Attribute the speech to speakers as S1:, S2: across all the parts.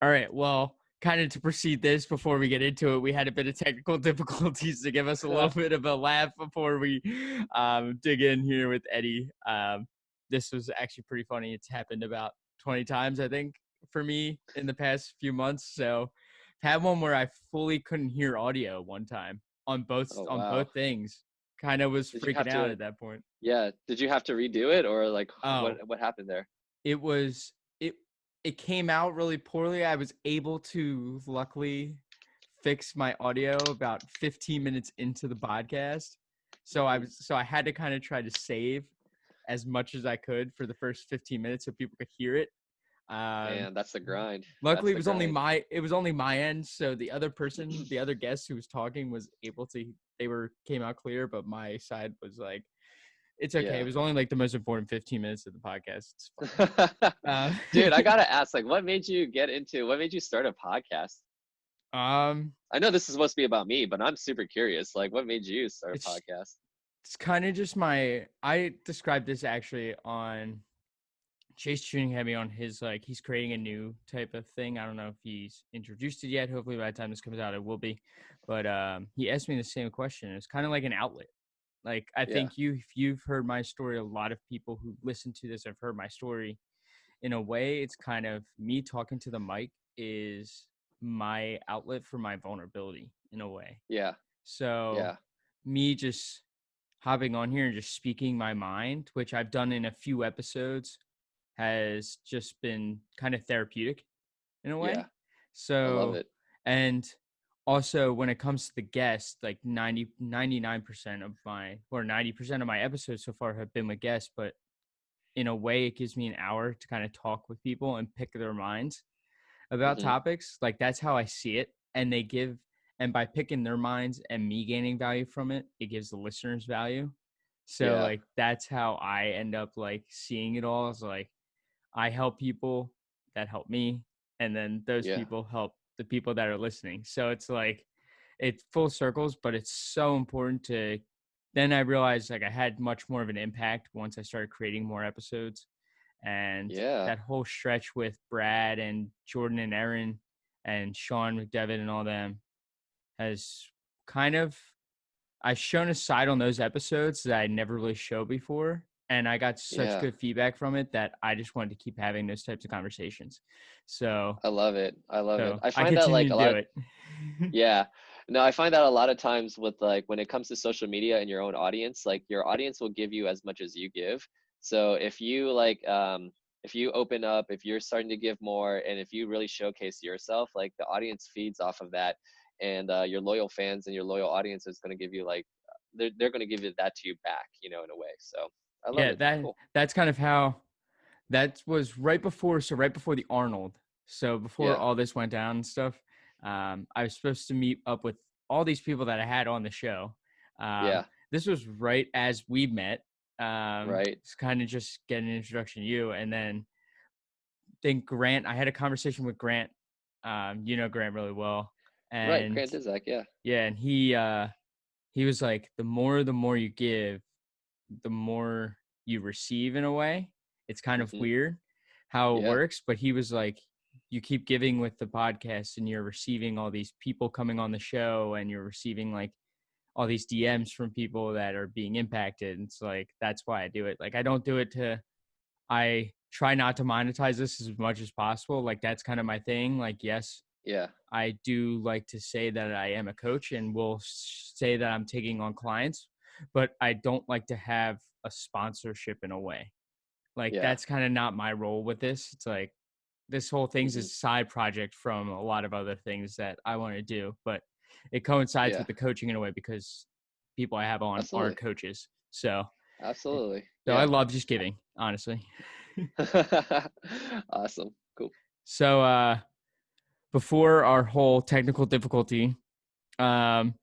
S1: All right. Well, kind of to proceed this before we get into it, we had a bit of technical difficulties to give us a little bit of a laugh before we dig in here with Eddie. This was actually pretty funny. It's happened about 20 times, I think, for me in the past few months. So I had one where I fully couldn't hear audio one time on
S2: Oh,
S1: on
S2: wow.
S1: both things. Kind of was
S2: Did you have
S1: freaking out
S2: to
S1: at that point.
S2: yeah, did you have to redo it or like
S1: Oh,
S2: what happened there?
S1: it was it it came out really poorly. I was able to luckily fix my audio about 15 minutes into the podcast.
S2: Mhm.
S1: So I had to kind of try to save as much as I could for the first 15 minutes so people could hear it. Um,
S2: Man, that's the grind. That's
S1: Luckily
S2: the grind.
S1: it was only my end, so the other person, the other guest who was talking was able to came out clear, but my side was like it's okay. It
S2: Yeah.
S1: was only like the most important 15 minutes of the podcast. It's fine.
S2: Dude, I gotta ask, like, what made you start a podcast?
S1: Um,
S2: I know this is supposed to be about me, but I'm super curious. Like, what made you start a
S1: it's
S2: podcast?
S1: it's kind of just I described this actually on Chase Tuning had me on his like he's creating a new type of thing. I don't know if he's introduced it yet. Hopefully by the time this comes out it will be. But he asked me the same question. It's kind of like an outlet. Like I
S2: Yeah.
S1: think if you've heard my story, a lot of people who listen to this have heard my story. In a way, it's kind of me talking to the mic is my outlet for my vulnerability in a way.
S2: Yeah.
S1: So
S2: Yeah.
S1: me just hopping on here and just speaking my mind, which I've done in a few episodes, has just been kind of therapeutic in a way.
S2: Yeah. I love
S1: So,
S2: it.
S1: and also when it comes to the guests, like 99% of my, or 90% of my episodes so far have been with guests, but in a way it gives me an hour to kind of talk with people and pick their minds about
S2: Hmm.
S1: topics. Like that's how I see it. And by picking their minds and me gaining value from it, it gives the listeners value. So
S2: Yeah.
S1: like that's how I end up like seeing it all. Is like I help people that help me, and then those
S2: Yeah.
S1: people help the people that are listening. So it's like it's full circles, but it's so important to. Then I realized like I had much more of an impact once I started creating more episodes, and
S2: Yeah.
S1: that whole stretch with Brad and Jordan and Aaron and Sean McDevitt and all them has kind of I've shown a side on those episodes that I never really showed before. And I got such
S2: Yeah.
S1: good feedback from it that I just wanted to keep having those types of conversations. So
S2: I love it. I love it.
S1: so
S2: I
S1: I
S2: find that like
S1: continue
S2: a
S1: to
S2: lot.
S1: do it.
S2: Yeah. No, I find that a lot of times with like when it comes to social media and your own audience, like your audience will give you as much as you give. So if you open up, if you're starting to give more and if you really showcase yourself, like the audience feeds off of that and your loyal fans and your loyal audience is going to give you like they're going to give it that to you back, you know, in a way. So I love
S1: Yeah,
S2: it. Cool.
S1: that's kind of how that was right before the Arnold. So before
S2: Yeah.
S1: all this went down and stuff, I was supposed to meet up with all these people that I had on the show.
S2: Yeah.
S1: This was right as we met.
S2: Right.
S1: It's kind of just getting an introduction to you, and then Grant. I had a conversation with Grant. You know Grant really well,
S2: Right.
S1: and
S2: Grant Dizak. Yeah.
S1: yeah, and he was like, the more you give, the more you receive in a way. It's kind of
S2: Hmm.
S1: weird how it
S2: Yeah.
S1: works, but he was like, you keep giving with the podcast and you're receiving all these people coming on the show and you're receiving like all these DMs from people that are being impacted. And it's like, that's why I do it. Like, I don't do it I try not to monetize this as much as possible. Like, that's kind of my thing. Like, yes,
S2: Yeah.
S1: I do like to say that I am a coach and will say that I'm taking on clients, but I don't like to have a sponsorship in a way. Like
S2: Yeah.
S1: that's kind of not my role with this. It's like this whole thing's a
S2: Hmm.
S1: side project from a lot of other things that I want to do, but it coincides
S2: Yeah.
S1: with the coaching in a way because people I have on are
S2: Absolutely.
S1: coaches. So,
S2: Absolutely.
S1: so I
S2: Yeah.
S1: love just giving, honestly.
S2: Awesome. Cool.
S1: So, before our whole technical difficulty, um,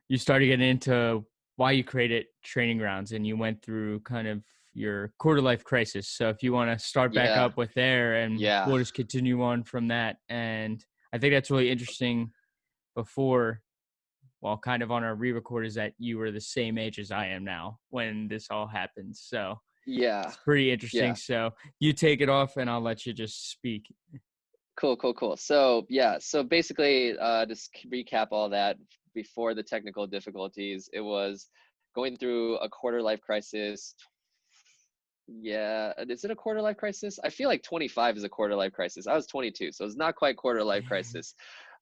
S1: you started getting into why you created Training Grounds and you went through kind of your quarter life crisis. So if you want to start back
S2: Yeah.
S1: up with there and
S2: Yeah.
S1: we'll just continue on from that. And I think that's really interesting before, well, kind of on our re-record is that you were the same age as I am now when this all happened. So
S2: Yeah.
S1: it's pretty interesting.
S2: Yeah.
S1: So you take it off and I'll let you just speak.
S2: Cool, cool, cool. So yeah, so basically, just recap all that before the technical difficulties. It was going through a quarter life crisis. Yeah, is it a quarter life crisis? I feel like 25 is a quarter life crisis. I was 22, so it's not quite quarter life crisis.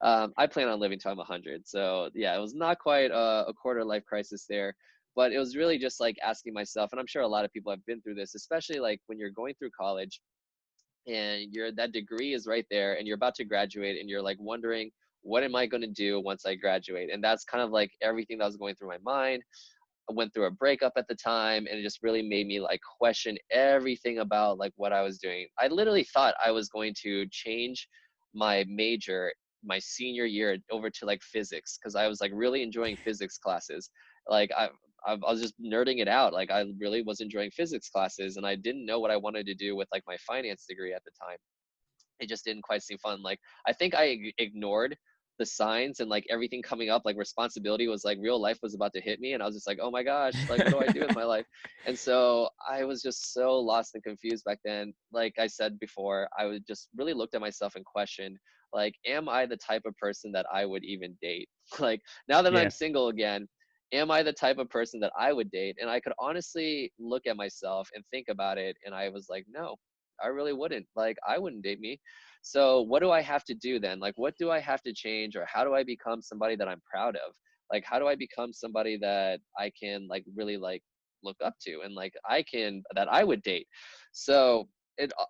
S2: I plan on living till I'm 100, so yeah, it was not quite a quarter life crisis there, but it was really just like asking myself, and I'm sure a lot of people have been through this, especially like when you're going through college and that degree is right there and you're about to graduate and you're like wondering, what am I going to do once I graduate? And that's kind of like everything that was going through my mind. I went through a breakup at the time, and it just really made me like question everything about like what I was doing. I literally thought I was going to change my major my senior year over to like physics, because I was like really enjoying physics classes. Like I was just nerding it out. Like I really was enjoying physics classes, and I didn't know what I wanted to do with like my finance degree at the time. It just didn't quite seem fun. Like I think I ignored the signs, and like everything coming up, like responsibility was like real life was about to hit me, and I was just like, oh my gosh, like what do I do with my life? And so I was just so lost and confused back then. Like I said before, I would just really looked at myself and questioned, like, am I the type of person that I would even date? Like now that I'm
S1: Yeah.
S2: single again, am I the type of person that I would date? And I could honestly look at myself and think about it, and I was like, no, I really wouldn't. Like, I wouldn't date me. So, what do I have to do then? Like, what do I have to change, or how do I become somebody that I'm proud of? Like, how do I become somebody that I can like really like look up to, and like that I would date? So,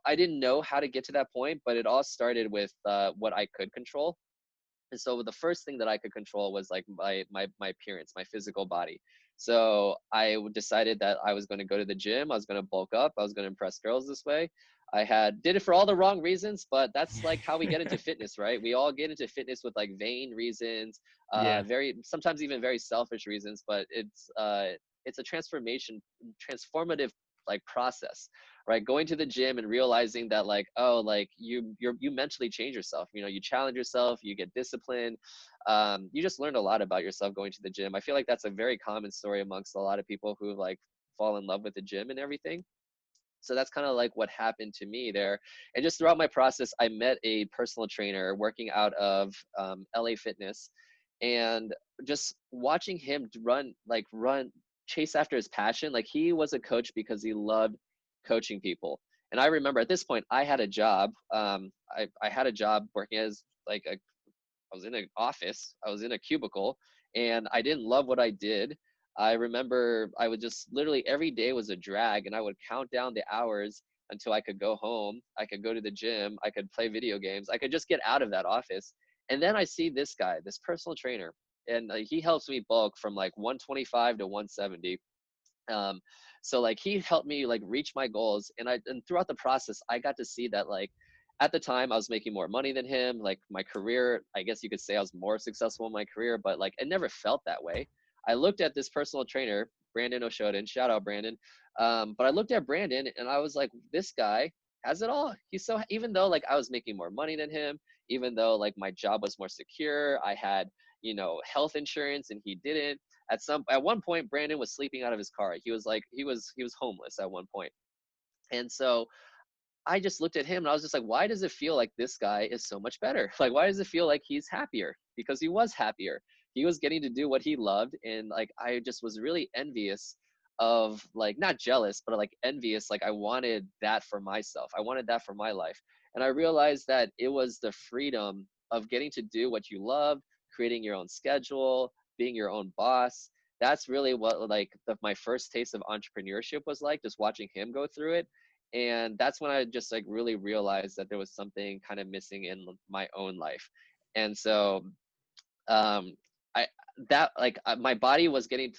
S2: I didn't know how to get to that point, but it all started with what I could control. And so the first thing that I could control was like my appearance, my physical body. So I decided that I was going to go to the gym. I was going to bulk up. I was going to impress girls this way. I had did it for all the wrong reasons, but that's like how we get into fitness, right? We all get into fitness with like vain reasons,
S1: Yeah.
S2: very sometimes even very selfish reasons. But it's a transformative like process, right? Going to the gym and realizing that like, oh, like you mentally change yourself. You know, you challenge yourself, you get disciplined. You just learn a lot about yourself going to the gym. I feel like that's a very common story amongst a lot of people who like fall in love with the gym and everything. So that's kind of like what happened to me there. And just throughout my process, I met a personal trainer working out of LA Fitness, and just watching him chase after his passion. Like he was a coach because he loved coaching people. And I remember at this point, I had a job. I had a job working as like a I was in an office, I was in a cubicle, and I didn't love what I did. I remember I would just literally every day was a drag, and I would count down the hours until I could go home. I could go to the gym. I could play video games. I could just get out of that office. And then I see this guy, this personal trainer, and he helps me bulk from like 125 to 170. um so like he helped me like reach my goals, and throughout the process I got to see that like at the time I was making more money than him. Like my career, I guess you could say I was more successful in my career, but like it never felt that way. I looked at this personal trainer, Brandon Oshoden, shout out Brandon. But I looked at Brandon and I was like, this guy has it all. He's so, even though like I was making more money than him, even though like my job was more secure, I had, health insurance and he didn't. At one point Brandon was sleeping out of his car. He was like he was homeless at one point. And so I just looked at him and I was just like, why does it feel like this guy is so much better? Like, why does it feel like he's happier? Because he was happier. He was getting to do what he loved. And like, I just was really envious of, like, not jealous, but like envious. Like, I wanted that for myself. I wanted that for my life. And I realized that it was the freedom of getting to do what you love, creating your own schedule, being your own boss. That's really what like my first taste of entrepreneurship was like, just watching him go through it. And that's when I just like really realized that there was something kind of missing in my own life. And so um I that like my body was getting,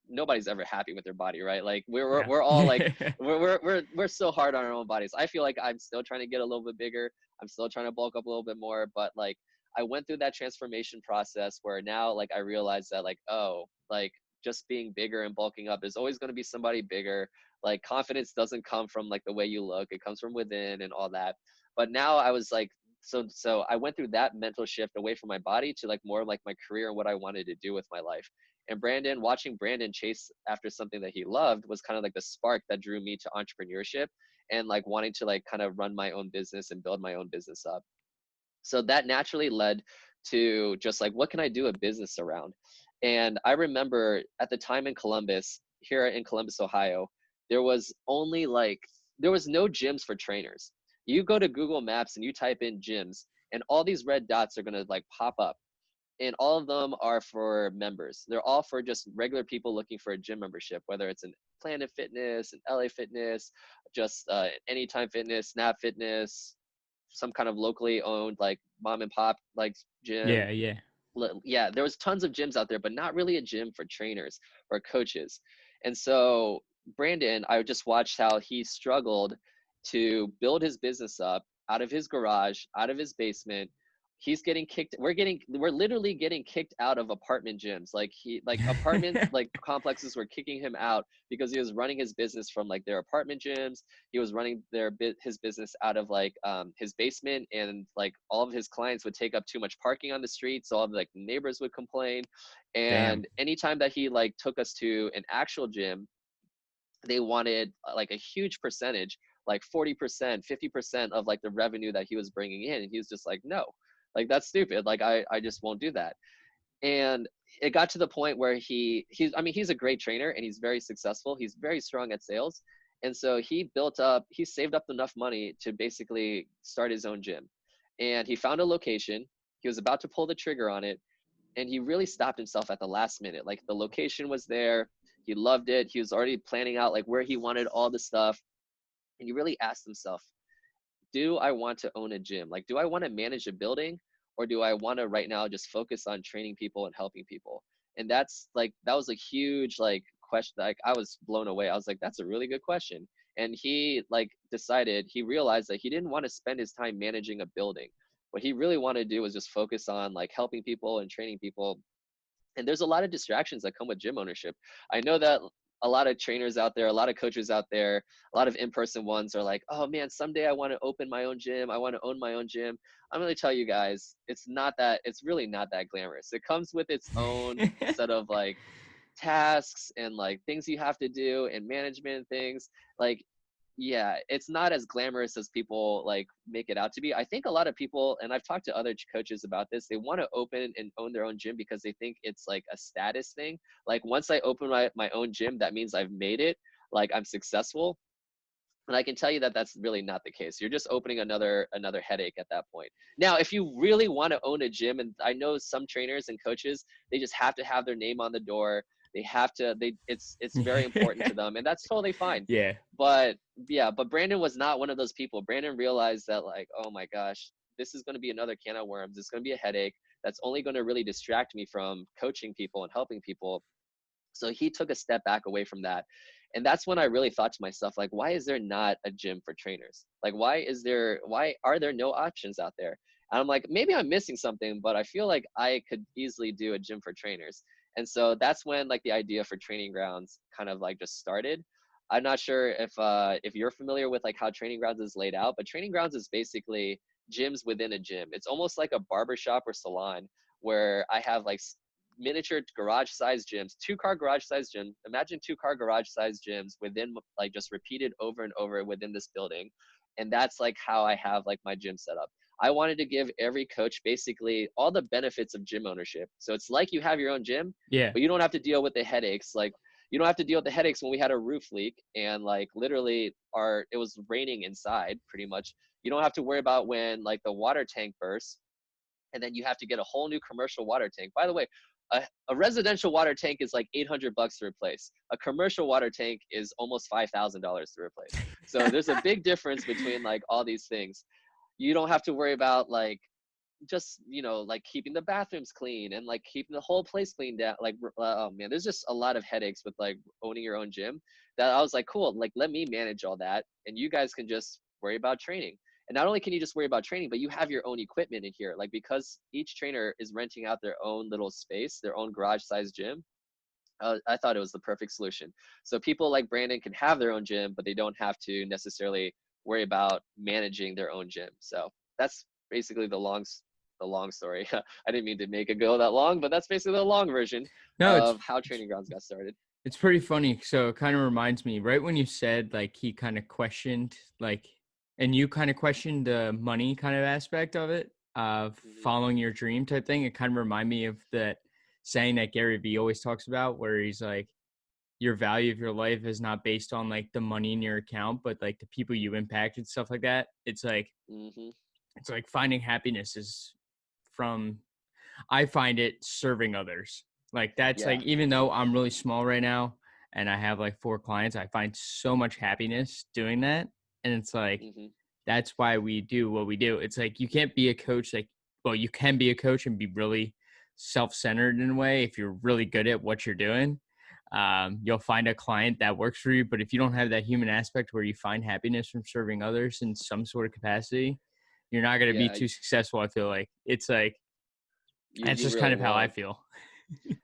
S2: nobody's ever happy with their body, right? Like
S1: Yeah.
S2: we're all like we're so hard on our own bodies. I feel like I'm still trying to get a little bit bigger. I'm still trying to bulk up a little bit more, but like I went through that transformation process where now like I realized that like, oh, like just being bigger and bulking up, there's always going to be somebody bigger. Like confidence doesn't come from like the way you look, it comes from within and all that. But now I was like, so I went through that mental shift away from my body to like more like my career and what I wanted to do with my life. And watching Brandon chase after something that he loved was kind of like the spark that drew me to entrepreneurship and like wanting to like kind of run my own business and build my own business up. So that naturally led to just like, what can I do a business around? And I remember at the time in Columbus, here in Columbus, Ohio, there was only like, there was no gyms for trainers. You go to Google Maps and you type in gyms, and all these red dots are going to like pop up, and all of them are for members. They're all for just regular people looking for a gym membership, whether it's an Planet Fitness, an LA Fitness, just Anytime Fitness, Snap Fitness, some kind of locally owned like mom and pop like
S1: Yeah,
S2: gym.
S1: yeah.
S2: Yeah, there was tons of gyms out there, but not really a gym for trainers or coaches. And so Brandon, I just watched how he struggled to build his business up out of his garage, out of his basement. He's getting kicked. We're literally getting kicked out of apartment gyms. Like apartment like complexes were kicking him out because he was running his business from like their apartment gyms. He was running his business out of like his basement, and like all of his clients would take up too much parking on the street, so all of like the neighbors would complain.
S1: Damn.
S2: And anytime that he like took us to an actual gym, they wanted like a huge percentage, like 40%, 50% of like the revenue that he was bringing in, and he was just like, no, like that's stupid, like I just won't do that. And it got to the point where he's I mean, he's a great trainer and he's very successful, he's very strong at sales. And so he saved up enough money to basically start his own gym. And he found a location, he was about to pull the trigger on it, and he really stopped himself at the last minute. Like the location was there, he loved it, he was already planning out like where he wanted all the stuff. And he really asked himself, do I want to own a gym? Like, do I want to manage a building, or do I want to right now just focus on training people and helping people? And that's like, that was a huge like question. Like I was blown away. I was like, that's a really good question. And he like decided, he realized that he didn't want to spend his time managing a building. What he really wanted to do was just focus on like helping people and training people. And there's a lot of distractions that come with gym ownership. I know that a lot of trainers out there, a lot of coaches out there, a lot of in-person ones are like, oh man, someday I want to open my own gym, I want to own my own gym. I'm going to tell you guys, it's really not that glamorous. It comes with its own set of like tasks and like things you have to do and management things. Like, yeah, it's not as glamorous as people like make it out to be. I think a lot of people, and I've talked to other coaches about this, they want to open and own their own gym because they think it's like a status thing. Like once I open my own gym, that means I've made it, like I'm successful. And I can tell you that that's really not the case. You're just opening another headache at that point. Now, if you really want to own a gym, and I know some trainers and coaches, they just have to have their name on the door. They have to. It's very important to them, and that's totally fine.
S1: Yeah.
S2: But yeah, but Brandon was not one of those people. Brandon realized that like, oh my gosh, this is going to be another can of worms. It's going to be a headache. That's only going to really distract me from coaching people and helping people. So he took a step back away from that. And that's when I really thought to myself, like, why is there not a gym for trainers? Like, why are there no options out there? And I'm like, maybe I'm missing something, but I feel like I could easily do a gym for trainers. And so that's when like the idea for training grounds kind of like just started. I'm not sure if you're familiar with like how training grounds is laid out, but training grounds is basically gyms within a gym. It's almost like a barbershop or salon where I have like miniature garage size gyms, 2-car garage size gym. Imagine 2-car garage size gyms within like just repeated over and over within this building. And that's like how I have like my gym set up. I wanted to give every coach basically all the benefits of gym ownership. So it's like you have your own gym,
S1: Yeah.
S2: but you don't have to deal with the headaches. Like you don't have to deal with the headaches when we had a roof leak and like literally it was raining inside pretty much. You don't have to worry about when like the water tank bursts and then you have to get a whole new commercial water tank. By the way, a residential water tank is like $800 to replace. A commercial water tank is almost $5,000 to replace. So there's a big difference between like all these things. You don't have to worry about like just like keeping the bathrooms clean and like keeping the whole place cleaned out. Like oh man, there's just a lot of headaches with like owning your own gym that I was like, cool, like let me manage all that and you guys can just worry about training. And not only can you just worry about training, but you have your own equipment in here. Like because each trainer is renting out their own little space, their own garage sized gym. I thought it was the perfect solution. So people like Brandon can have their own gym, but they don't have to necessarily worry about managing their own gym. So that's basically the long story. I didn't mean to make it go that long, but that's basically the long version
S1: No,
S2: of how training grounds got started.
S1: it's pretty funny. So it kind of reminds me, right when you said like he kind of questioned like, and you kind of questioned the money kind of aspect of it.
S2: Hmm.
S1: following your dream type thing. It kind of remind me of that saying that Gary Vee always talks about, where he's like, your value of your life is not based on like the money in your account, but like the people you impact and stuff like that.
S2: Hmm.
S1: It's like finding happiness is from, I find it serving others. Like that's
S2: Yeah.
S1: like, even though I'm really small right now and I have like 4 clients, I find so much happiness doing that. And it's like,
S2: Hmm.
S1: that's why we do what we do. It's like you can't be a coach like, well, you can be a coach and be really self-centered in a way if you're really good at what you're doing. You'll find a client that works for you, but if you don't have that human aspect where you find happiness from serving others in some sort of capacity, you're not going to be
S2: Yeah.
S1: too successful. I feel like it's like that's
S2: You
S1: just kind
S2: really
S1: of how I
S2: won't.
S1: feel.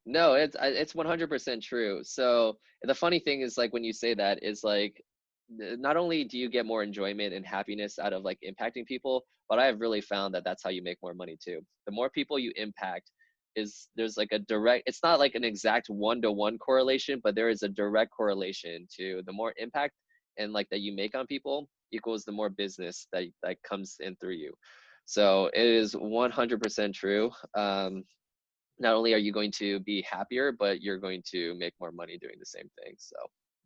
S2: No, it's 100% true. So the funny thing is like when you say that is like not only do you get more enjoyment and happiness out of like impacting people, but I have really found that that's how you make more money too. The more people you impact is there's like a direct, it's not like an exact one-to-one correlation, but there is a direct correlation to the more impact and like that you make on people equals the more business that comes in through you. So it is 100% true. Not only are you going to be happier, but you're going to make more money doing the same thing. So,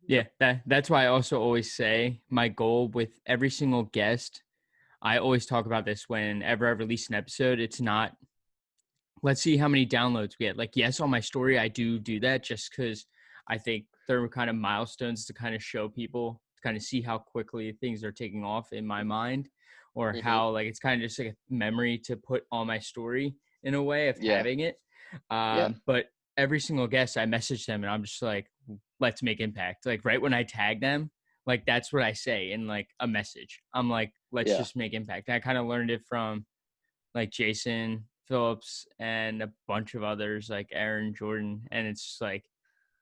S1: Yeah,
S2: yep.
S1: that's why I also always say my goal with every single guest. I always talk about this whenever I release an episode. It's not, let's see how many downloads we get. Like, yes, on my story, I do that just because I think they're kind of milestones to kind of show people, to kind of see how quickly things are taking off in my mind, or
S2: Hmm.
S1: how like it's kind of just like a memory to put on my story in a way of
S2: Yeah.
S1: having it.
S2: Yeah.
S1: But every single guest, I message them and I'm just like, let's make impact. Like, right when I tag them, like, that's what I say in like a message. I'm like, let's
S2: Yeah.
S1: just make impact. And I kind of learned it from like Jason Phillips and a bunch of others like Aaron Jordan. And it's just like,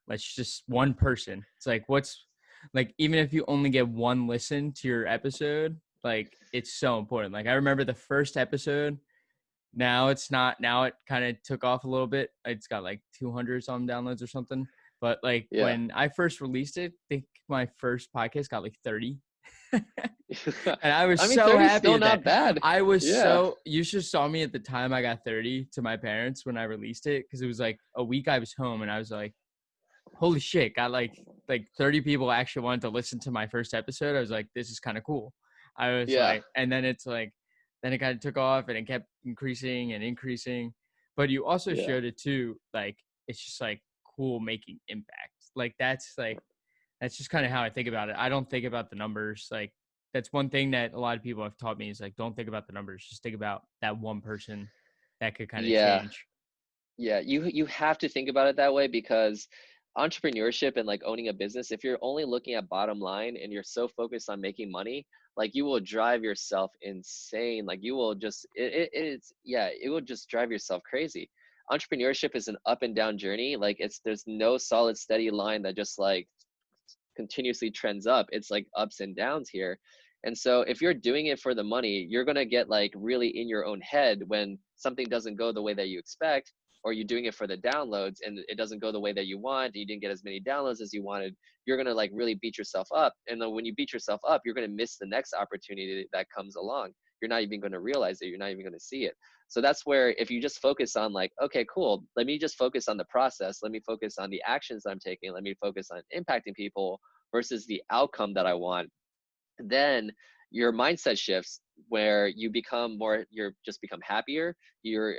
S1: let's just one person. It's like, what's like, even if you only get one listen to your episode, like it's so important. Like I remember the first episode. Now it's not, now it kind of took off a little bit. It's got like 200 some downloads or something. But like
S2: Yeah.
S1: when I first released it, I think my first podcast got like 30. And I was
S2: I mean,
S1: so
S2: 30 is
S1: happy
S2: still
S1: with that.
S2: not bad.
S1: I was
S2: Yeah.
S1: so, you should saw me at the time I got 30 to my parents when I released it, because it was like a week I was home and I was like, holy shit, got like 30 people actually wanted to listen to my first episode. I was like, this is kind of cool. I was
S2: Yeah.
S1: like, and then it's like, then it kind of took off and it kept increasing and increasing. But you also
S2: Yeah.
S1: showed it too, like it's just like cool making impact. Like that's just kind of how I think about it. I don't think about the numbers. Like that's one thing that a lot of people have taught me is like, don't think about the numbers. Just think about that one person that could kind of
S2: Yeah.
S1: change.
S2: Yeah, you have to think about it that way because entrepreneurship and like owning a business, if you're only looking at bottom line and you're so focused on making money, like you will drive yourself insane. Like you will just it's yeah, it will just drive yourself crazy. Entrepreneurship is an up and down journey. Like it's there's no solid steady line that just like continuously trends up. It's like ups and downs here. And so if you're doing it for the money, you're going to get like really in your own head when something doesn't go the way that you expect, or you're doing it for the downloads and it doesn't go the way that you want, you didn't get as many downloads as you wanted. You're going to like really beat yourself up. And then when you beat yourself up, you're going to miss the next opportunity that comes along. You're not even going to realize it. You're not even going to see it. So that's where if you just focus on like, okay, cool, let me just focus on the process. Let me focus on the actions I'm taking. Let me focus on impacting people versus the outcome that I want, then your mindset shifts where you become more, you're just become happier. You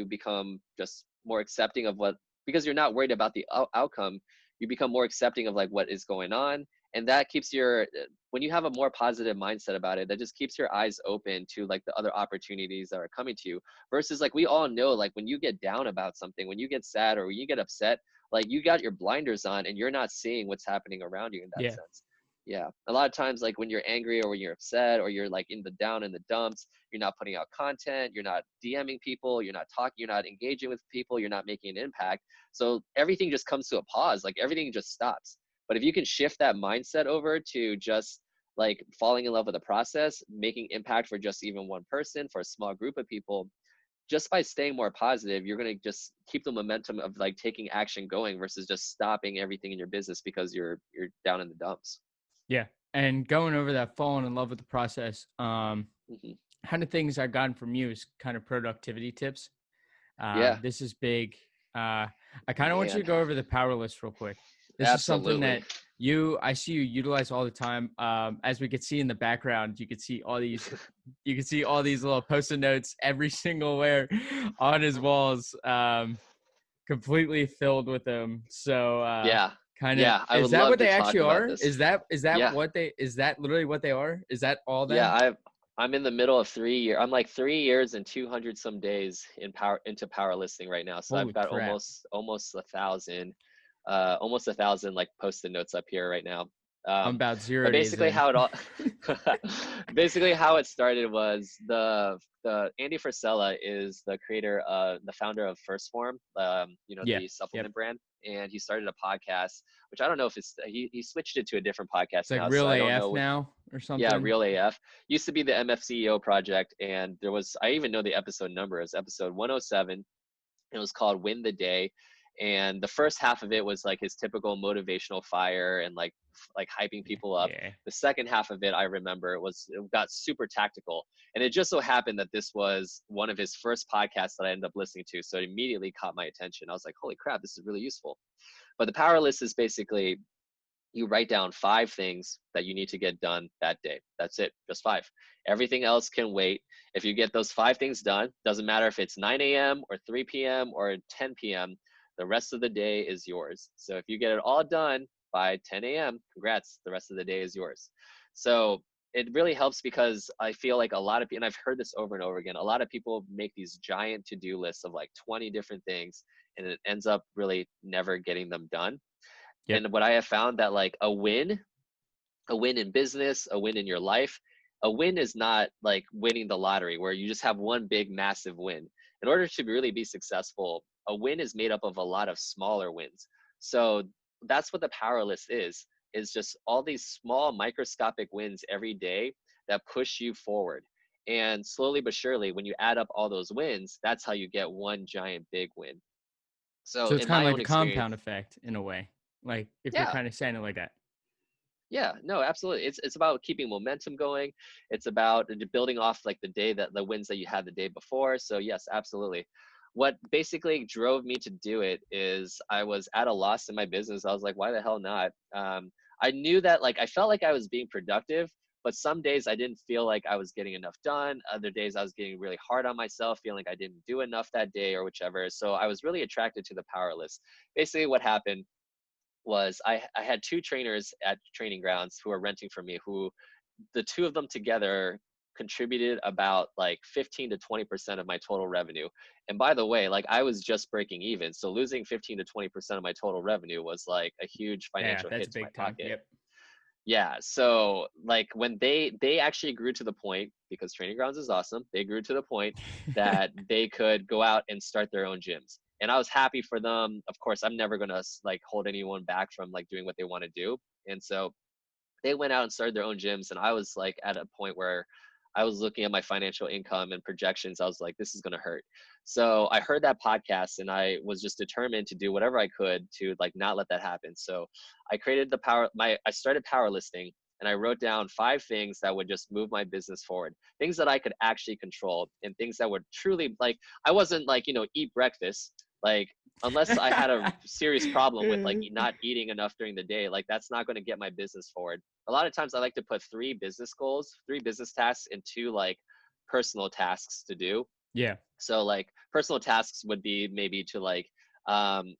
S2: become just more accepting of what, because you're not worried about the outcome, you become more accepting of like what is going on. And that keeps your, when you have a more positive mindset about it, that just keeps your eyes open to like the other opportunities that are coming to you versus like we all know, like when you get down about something, when you get sad or when you get upset, like you got your blinders on and you're not seeing what's happening around you in that
S1: Yeah.
S2: sense. Yeah, a lot of times like when you're angry or when you're upset or you're like in the down in the dumps, you're not putting out content, you're not DMing people, you're not talking, you're not engaging with people, you're not making an impact. So everything just comes to a pause, like everything just stops. But if you can shift that mindset over to just like falling in love with the process, making impact for just even one person, for a small group of people, just by staying more positive, you're going to just keep the momentum of like taking action going versus just stopping everything in your business because you're down in the dumps.
S1: Yeah. And going over that, falling in love with the process.
S2: Hmm.
S1: kind of things I've gotten from you is kind of productivity tips.
S2: Yeah,
S1: This is big. I kind of want you
S2: man,
S1: to go over the power list real quick. This is something
S2: absolutely.
S1: that I see you utilize all the time. As we could see in the background, you could see all these, you can see all these little post-it notes every single where on his walls, completely filled with them. So,
S2: Yeah,
S1: kind of,
S2: yeah, I
S1: is
S2: would
S1: that
S2: love
S1: what
S2: to
S1: they
S2: talk
S1: actually
S2: about
S1: are?
S2: this.
S1: Is that
S2: Yeah,
S1: what they, is that literally what they are? Is that all
S2: yeah,
S1: them?
S2: I'm in the middle of 3 year. I'm like 3 years and 200 some days into powerlifting right now. So I've
S1: Holy
S2: got
S1: crap.
S2: almost 1,000, almost 1,000 like post-it notes up here right now.
S1: I'm
S2: Um,
S1: about
S2: but
S1: 0 days
S2: basically
S1: in.
S2: how it all basically how it started was the Andy Frisella is the creator, the founder of First Form,
S1: Yeah.
S2: the
S1: Yep.
S2: supplement brand, and he started a podcast, which I don't know if he switched it to a different podcast
S1: It's like
S2: now, so
S1: Real
S2: I don't
S1: AF
S2: know.
S1: now or
S2: Yeah,
S1: something.
S2: Real AF used to be the MFCEO project, and I even know the episode number is episode 107. It was called Win the Day, and the first half of it was like his typical motivational fire and like hyping people up.
S1: Yeah.
S2: The second half of it, I remember, it got super tactical, and it just so happened that this was one of his first podcasts that I ended up listening to, so it immediately caught my attention. I was like, holy crap, this is really useful. But the power list is basically you write down 5 things that you need to get done that day. That's it, just 5. Everything else can wait. If you get those 5 things done, doesn't matter if it's 9 a.m. or 3 p.m. or 10 p.m., the rest of the day is yours. So if you get it all done by 10 a.m., congrats, the rest of the day is yours. So it really helps because I feel like a lot of people, and I've heard this over and over again, a lot of people make these giant to-do lists of like 20 different things, and it ends up really never getting them done.
S1: Yep.
S2: And what I have found that like a win in business, a win in your life, a win is not like winning the lottery where you just have one big massive win. In order to really be successful, a win is made up of a lot of smaller wins. So that's what the power list is just all these small microscopic wins every day that push you forward. And slowly but surely, when you add up all those wins, that's how you get one giant big win. So
S1: So it's
S2: in
S1: kind of
S2: my
S1: like
S2: own
S1: the
S2: experience,
S1: compound effect in a way. Like if you're
S2: yeah,
S1: kind of saying it like that.
S2: yeah, no, absolutely. It's about keeping momentum going. It's about building off like the wins that you had the day before. So yes, absolutely. What basically drove me to do it is I was at a loss in my business. I was like, why the hell not? I knew that like I felt like I was being productive, but some days I didn't feel like I was getting enough done. Other days I was getting really hard on myself, feeling like I didn't do enough that day or whichever. So I was really attracted to the power list. Basically, what happened was I had 2 trainers at training grounds who were renting from me, who the 2 of them together contributed about like 15 to 20% of my total revenue. And by the way, like I was just breaking even. So losing 15 to 20% of my total revenue was like a huge
S1: Yeah,
S2: financial
S1: that's
S2: hit
S1: a
S2: to my
S1: big time.
S2: pocket.
S1: Yep.
S2: Yeah, so like when they actually grew to the point, because training grounds is awesome, they grew to the point that they could go out and start their own gyms. And I was happy for them. Of course, I'm never going to like hold anyone back from like doing what they want to do. And so they went out and started their own gyms, and I was like at a point where I was looking at my financial income and projections. I was like, this is going to hurt. So I heard that podcast, and I was just determined to do whatever I could to like not let that happen. So I created I started powerlifting, and I wrote down 5 things that would just move my business forward, things that I could actually control, and things that would truly like, I wasn't like, eat breakfast. Like, unless I had a serious problem with like not eating enough during the day, like that's not going to get my business forward. A lot of times I like to put 3 business tasks, and 2 like personal tasks to do.
S1: Yeah.
S2: So like personal tasks would be maybe to like um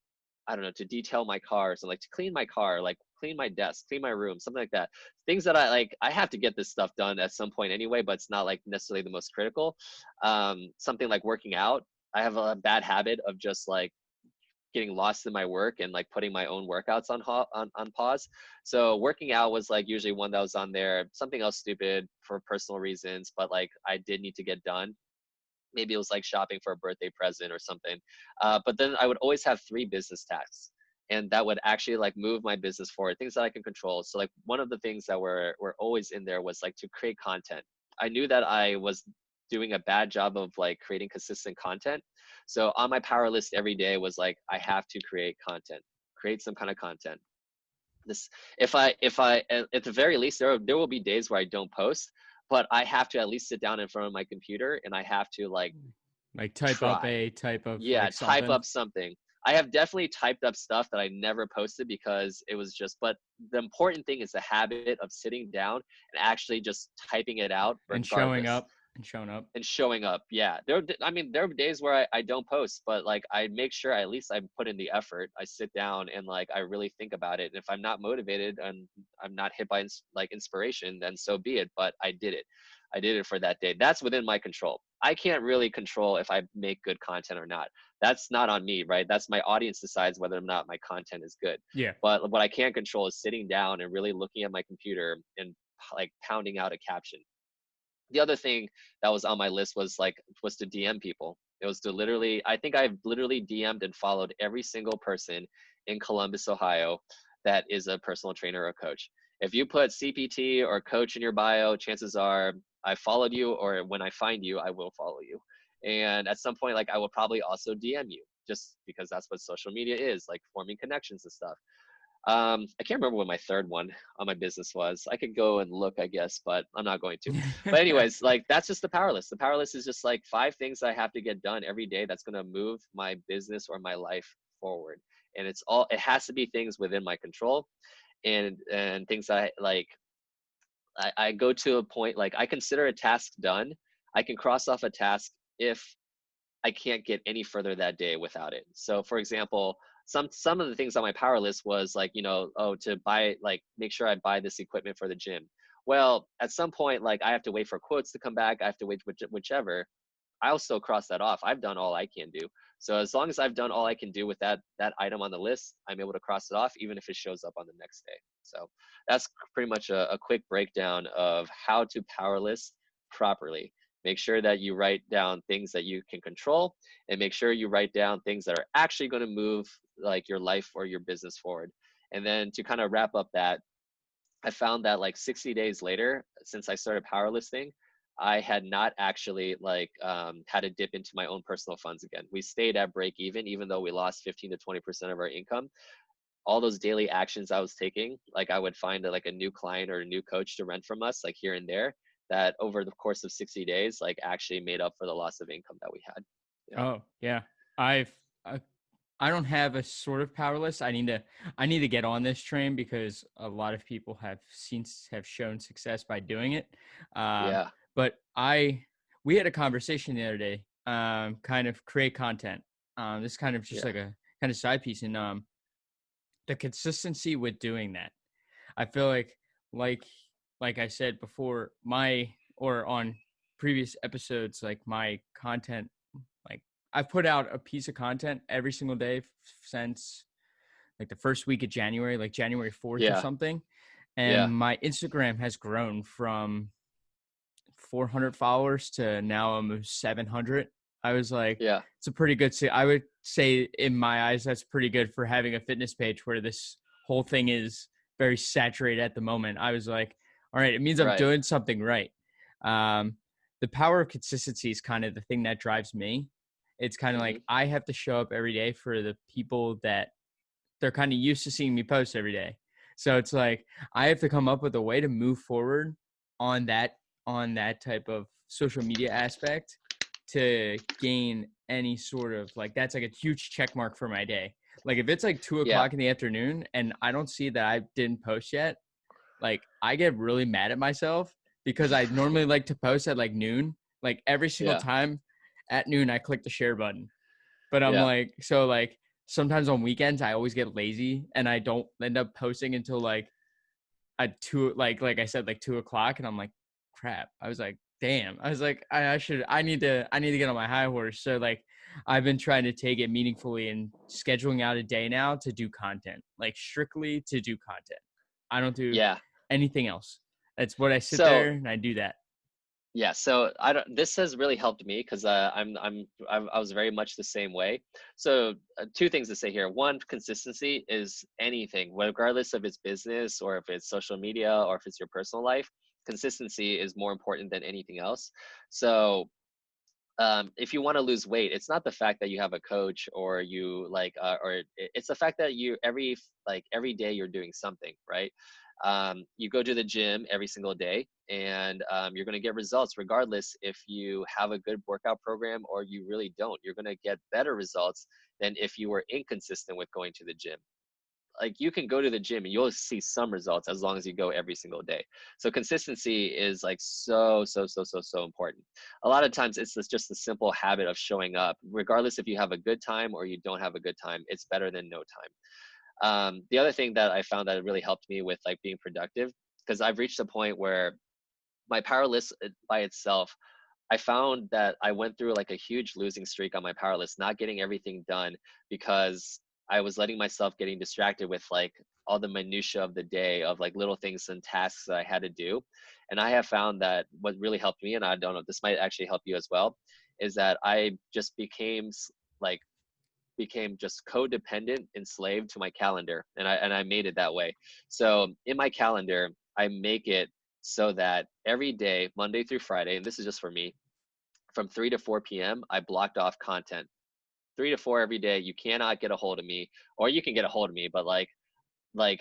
S2: I don't know, to detail my car, so like to clean my car, like clean my desk, clean my room, something like that. Things that I have to get this stuff done at some point anyway, but it's not like necessarily the most critical. Something like working out. I have a bad habit of just like getting lost in my work and like putting my own workouts on pause. So working out was like usually one that was on there. Something else stupid for personal reasons, but like I did need to get done. Maybe it was like shopping for a birthday present or something. But then I would always have 3 business tasks, and that would actually like move my business forward. Things that I can control. So like one of the things that were always in there was like to create content. I knew that I was doing a bad job of like creating consistent content. So on my power list every day was like I have to create content, create some kind of content. This if I at the very least there will be days where I don't post, but I have to at least sit down in front of my computer and I have to like
S1: Like type up
S2: try.
S1: a type of
S2: Yeah,
S1: like
S2: type
S1: something
S2: up something. I have definitely typed up stuff that I never posted because it was just, but the important thing is the habit of sitting down and actually just typing it out
S1: and showing
S2: regardless
S1: up and showing up.
S2: and showing up. Yeah. I mean, there are days where I don't post, but like I make sure at least I put in the effort. I sit down and like I really think about it. And if I'm not motivated and I'm not hit by like inspiration, then so be it. But I did it. I did it for that day. That's within my control. I can't really control if I make good content or not. That's not on me, right? That's my audience decides whether or not my content is good.
S1: Yeah.
S2: But what I can control is sitting down and really looking at my computer and like pounding out a caption. The other thing that was on my list was to DM people. It was to literally, I think I've literally DM'd and followed every single person in Columbus, Ohio that is a personal trainer or coach. If you put CPT or coach in your bio, chances are I followed you, or when I find you, I will follow you. And at some point, like I will probably also DM you just because that's what social media is, like forming connections and stuff. I can't remember what my third one on my business was. I could go and look, I guess, but I'm not going to. But anyways, like that's just the power list. The power list is just like 5 things I have to get done every day that's going to move my business or my life forward. And it has to be things within my control and things that I go to a point, like I consider a task done. I can cross off a task if I can't get any further that day without it. So for example, some of the things on my power list was like, oh, to buy, like make sure I buy this equipment for the gym. Well, at some point, like I have to wait for quotes to come back. I have to wait whichever. I'll still cross that off. I've done all I can do. So as long as I've done all I can do with that item on the list, I'm able to cross it off, even if it shows up on the next day. So that's pretty much a quick breakdown of how to power list properly. Make sure that you write down things that you can control, and make sure you write down things that are actually going to move like your life or your business forward. And then to kind of wrap up that, I found that like 60 days later, since I started powerlifting, I had not actually had to dip into my own personal funds again. We stayed at break even though we lost 15 to 20% of our income. All those daily actions I was taking, like I would find like a new client or a new coach to rent from us, like here and there, that over the course of 60 days, like actually made up for the loss of income that we had. Yeah.
S1: Oh yeah. I've I, I don't have a sort of power list. I need to get on this train because a lot of people have shown success by doing it. Um,
S2: Yeah.
S1: but we had a conversation the other day. Kind of create content. This kind of just
S2: Yeah.
S1: like a kind of side piece, and the consistency with doing that. I feel like like I said before, my or on previous episodes, like my content, like I've put out a piece of content every single day since like the first week of January, like January 4th or
S2: Yeah.
S1: something. And
S2: Yeah.
S1: my Instagram has grown from 400 followers to now almost 700. I was like,
S2: Yeah.
S1: it's a pretty good. I would say in my eyes, that's pretty good for having a fitness page where this whole thing is very saturated at the moment. I was like, all right, it means I'm
S2: Right.
S1: doing something right. Um, the power of consistency is kind of the thing that drives me. It's kind of
S2: Hmm.
S1: like I have to show up every day for the people that they're kind of used to seeing me post every day. So it's like I have to come up with a way to move forward on that on that type of social media aspect to gain any sort of like that's like a huge check mark for my day. Like if it's like two
S2: Yeah.
S1: o'clock in the afternoon and I don't see that I didn't post yet, like I get really mad at myself because I normally like to post at like noon. Like every single
S2: Yeah.
S1: time at noon I click the share button. But I'm
S2: Yeah.
S1: like, so like sometimes on weekends I always get lazy and I don't end up posting until like at two, like I said, like 2 o'clock, and I'm like, crap. I was like, damn. I was like, I need to get on my high horse. So like, I've been trying to take it meaningfully and scheduling out a day now to do content, like strictly to do content. I don't do
S2: Yeah.
S1: anything else. That's what I sit
S2: So
S1: there and I do that.
S2: yeah, so I don't. This has really helped me because I was very much the same way. So two things to say here. One, consistency is anything, regardless of it's business or if it's social media or if it's your personal life. Consistency is more important than anything else. So if you want to lose weight, it's not the fact that you have a coach or it's the fact that you every day you're doing something, right? You go to the gym every single day, and you're going to get results regardless if you have a good workout program or you really don't. You're going to get better results than if you were inconsistent with going to the gym. Like, you can go to the gym and you'll see some results as long as you go every single day. So consistency is like so important. A lot of times it's just a simple habit of showing up, regardless if you have a good time or you don't have a good time. It's better than no time. The other thing that I found that really helped me with like being productive, because I've reached a point where my power list by itself, I found that I went through like a huge losing streak on my power list, not getting everything done because I was letting myself getting distracted with like all the minutia of the day of like little things and tasks that I had to do. And I have found that what really helped me, and I don't know, this might actually help you as well, is that I just like became just codependent, enslaved to my calendar, and I made it that way. So in my calendar, I make it so that every day, Monday through Friday, and this is just for me, from 3 to 4 p.m., I blocked off content. 3 to 4 every day. You cannot get a hold of me, or you can get a hold of me, but like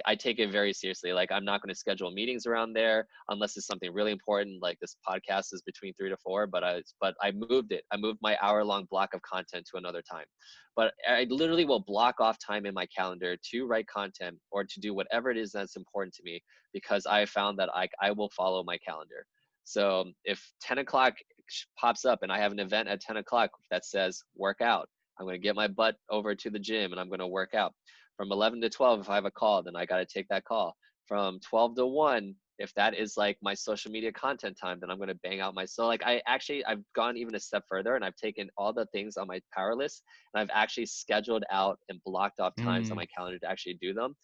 S2: I take it very seriously. Like, I'm not going to schedule meetings around there unless it's something really important. Like, this podcast is between 3 to 4, but I moved it. I moved my hour-long block of content to another time. But I literally will block off time in my calendar to write content or to do whatever it is that's important to me, because I found that I will follow my calendar. So if 10 o'clock pops up and I have an event at 10 o'clock that says work out, I'm going to get my butt over to the gym and I'm going to work out. From 11 to 12, if I have a call, then I got to take that call. From 12 to 1, if that is like my social media content time, then I'm going to bang out so like I've gone even a step further, and I've taken all the things on my power list and I've actually scheduled out and blocked off times on
S1: Mm,
S2: my calendar to actually do them.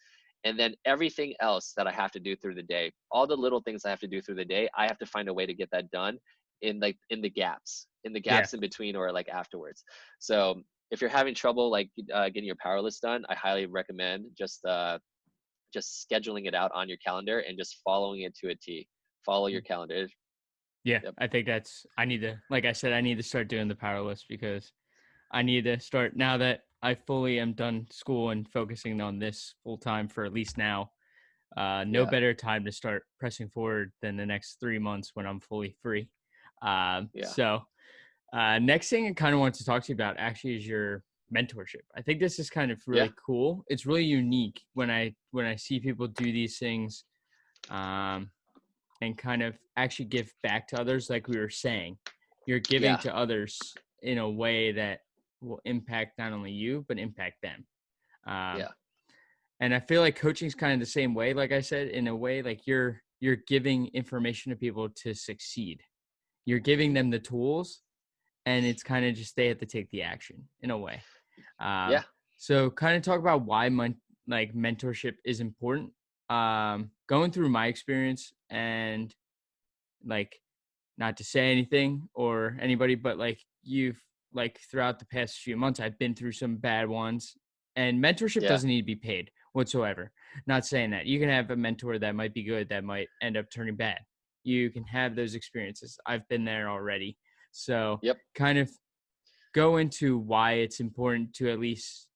S2: And then everything else that I have to do through the day, all the little things I have to do through the day, I have to find a way to get that done in the gaps,
S1: yeah.
S2: in between, or like afterwards. So if you're having trouble like getting your power list done, I highly recommend just scheduling it out on your calendar and just following it to a T. Follow your calendar.
S1: Yeah,
S2: Yep.
S1: I think I need to, like I said, I need to start doing the power list because I need to start now that I fully am done school and focusing on this full time for at least now. No
S2: Yeah.
S1: better time to start pressing forward than the next 3 months when I'm fully free.
S2: Yeah.
S1: Next thing I kind of want to talk to you about actually is your mentorship. I think this is kind of
S2: Yeah.
S1: really cool. It's really unique when I see people do these things. Um, and kind of actually give back to others. Like we were saying, you're giving
S2: Yeah.
S1: to others in a way that will impact not only you but impact them. um,
S2: Yeah.
S1: and I feel like coaching is kind of the same way. Like I said, in a way, like you're giving information to people to succeed. You're giving them the tools, and it's kind of just they have to take the action in a way.
S2: Yeah.
S1: So kind of talk about why like mentorship is important. Going through my experience, and like, not to say anything or anybody, but like you've like throughout the past few months, I've been through some bad ones, and mentorship
S2: Yeah.
S1: doesn't need to be paid whatsoever. Not saying that you can have a mentor that might be good, that might end up turning bad. You can have those experiences. I've been there already. So
S2: Yep.
S1: kind of go into why it's important to at least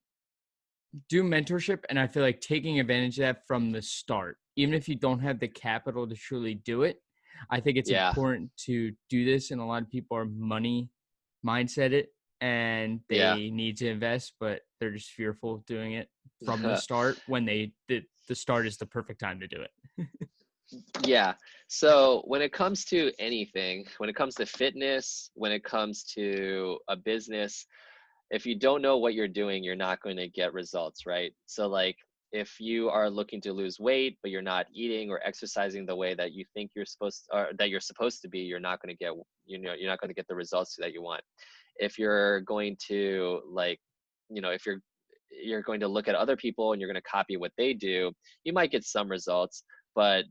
S1: do mentorship. And I feel like taking advantage of that from the start, even if you don't have the capital to truly do it, I think it's
S2: Yeah.
S1: important to do this. And a lot of people are money mindset it, and
S2: Yeah.
S1: they need to invest, but they're just fearful of doing it from the start when the start is the perfect time to do it.
S2: Yeah. So when it comes to anything, when it comes to fitness, when it comes to a business, if you don't know what you're doing, you're not going to get results, right? So like, if you are looking to lose weight but you're not eating or exercising the way that you think you're supposed to be, you're not going to get, you're not going to get the results that you want. If you're going to like, if you're going to look at other people and you're going to copy what they do, you might get some results, but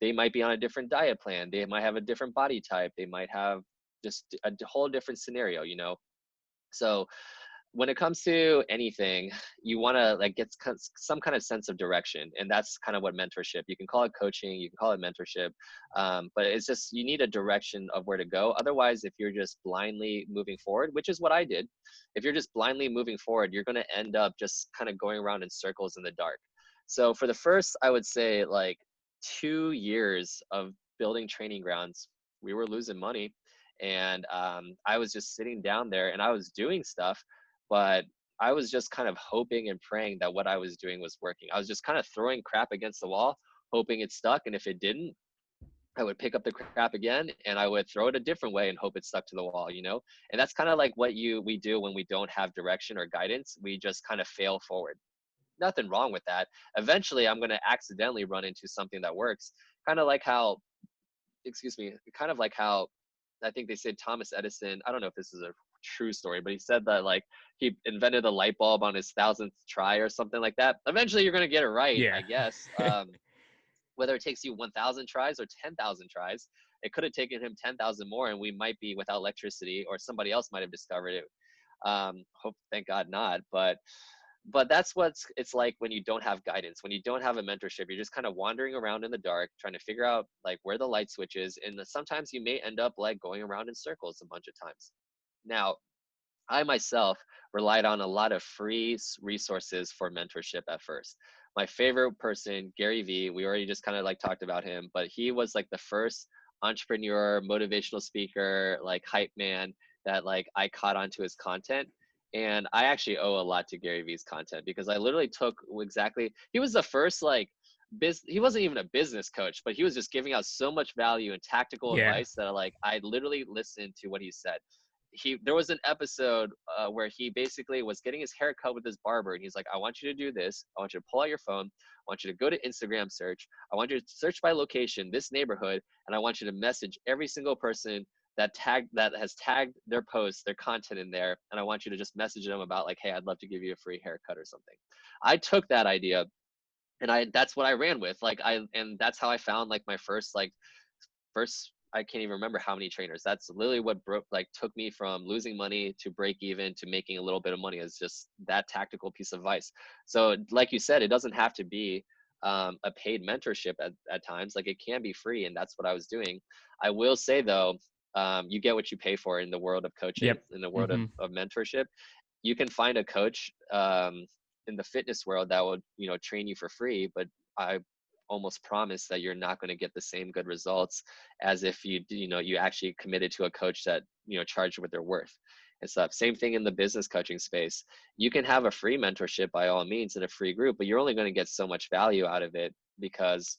S2: they might be on a different diet plan, they might have a different body type, they might have just a whole different scenario. So when it comes to anything, you want to like get some kind of sense of direction, and that's kind of what mentorship. You can call it coaching, you can call it mentorship, but it's just you need a direction of where to go. Otherwise, if you're just blindly moving forward, which is what I did, if you're just blindly moving forward, you're going to end up just kind of going around in circles in the dark. So for the first, I would say like 2 years of building training grounds, we were losing money. And I was just sitting down there and I was doing stuff, but I was just kind of hoping and praying that what I was doing was working. I was just kind of throwing crap against the wall, hoping it stuck. And if it didn't, I would pick up the crap again and I would throw it a different way and hope it stuck to the wall, you know? And that's kind of like what we do when we don't have direction or guidance. We just kind of fail forward. Nothing wrong with that. Eventually, I'm going to accidentally run into something that works. Kind of like how, excuse me, kind of like how I think they said Thomas Edison, I don't know if this is a true story, but he said that like he invented a light bulb on his thousandth try or something like that. Eventually, you're going to get it right,
S1: Yeah.
S2: I guess. Whether it takes you 1,000 tries or 10,000 tries, it could have taken him 10,000 more, and we might be without electricity, or somebody else might have discovered it. Hope, thank God not. But that's what it's like when you don't have guidance, when you don't have a mentorship. You're just kind of wandering around in the dark, trying to figure out like where the light switch is, and sometimes you may end up like going around in circles a bunch of times. Now, I myself relied on a lot of free resources for mentorship at first. My favorite person, Gary Vee, we already just kind of like talked about him, but he was like the first entrepreneur, motivational speaker, like hype man that like I caught onto his content. And I actually owe a lot to Gary Vee's content because I literally took exactly, he was the first like, he wasn't even a business coach, but he was just giving out so much value and tactical
S1: Yeah.
S2: advice that like I literally listened to what he said. There was an episode where he basically was getting his hair cut with his barber, and he's like, I want you to do this. I want you to pull out your phone. I want you to go to Instagram search. I want you to search by location this neighborhood, and I want you to message every single person that has tagged their posts, their content in there, and I want you to just message them about like, hey, I'd love to give you a free haircut or something. I took that idea and that's what I ran with. And that's how I found like my first, I can't even remember how many trainers. That's literally what took me from losing money to break even to making a little bit of money, is just that tactical piece of advice. So like you said, it doesn't have to be a paid mentorship at times. Like it can be free, and that's what I was doing. I will say though, you get what you pay for in the world of coaching,
S1: Yep.
S2: in the world
S1: Hmm.
S2: of mentorship. You can find a coach in the fitness world that will, train you for free, but I almost promise that you're not going to get the same good results as if you actually committed to a coach that charged what they're worth and stuff. Same thing in the business coaching space. You can have a free mentorship by all means in a free group, but you're only going to get so much value out of it because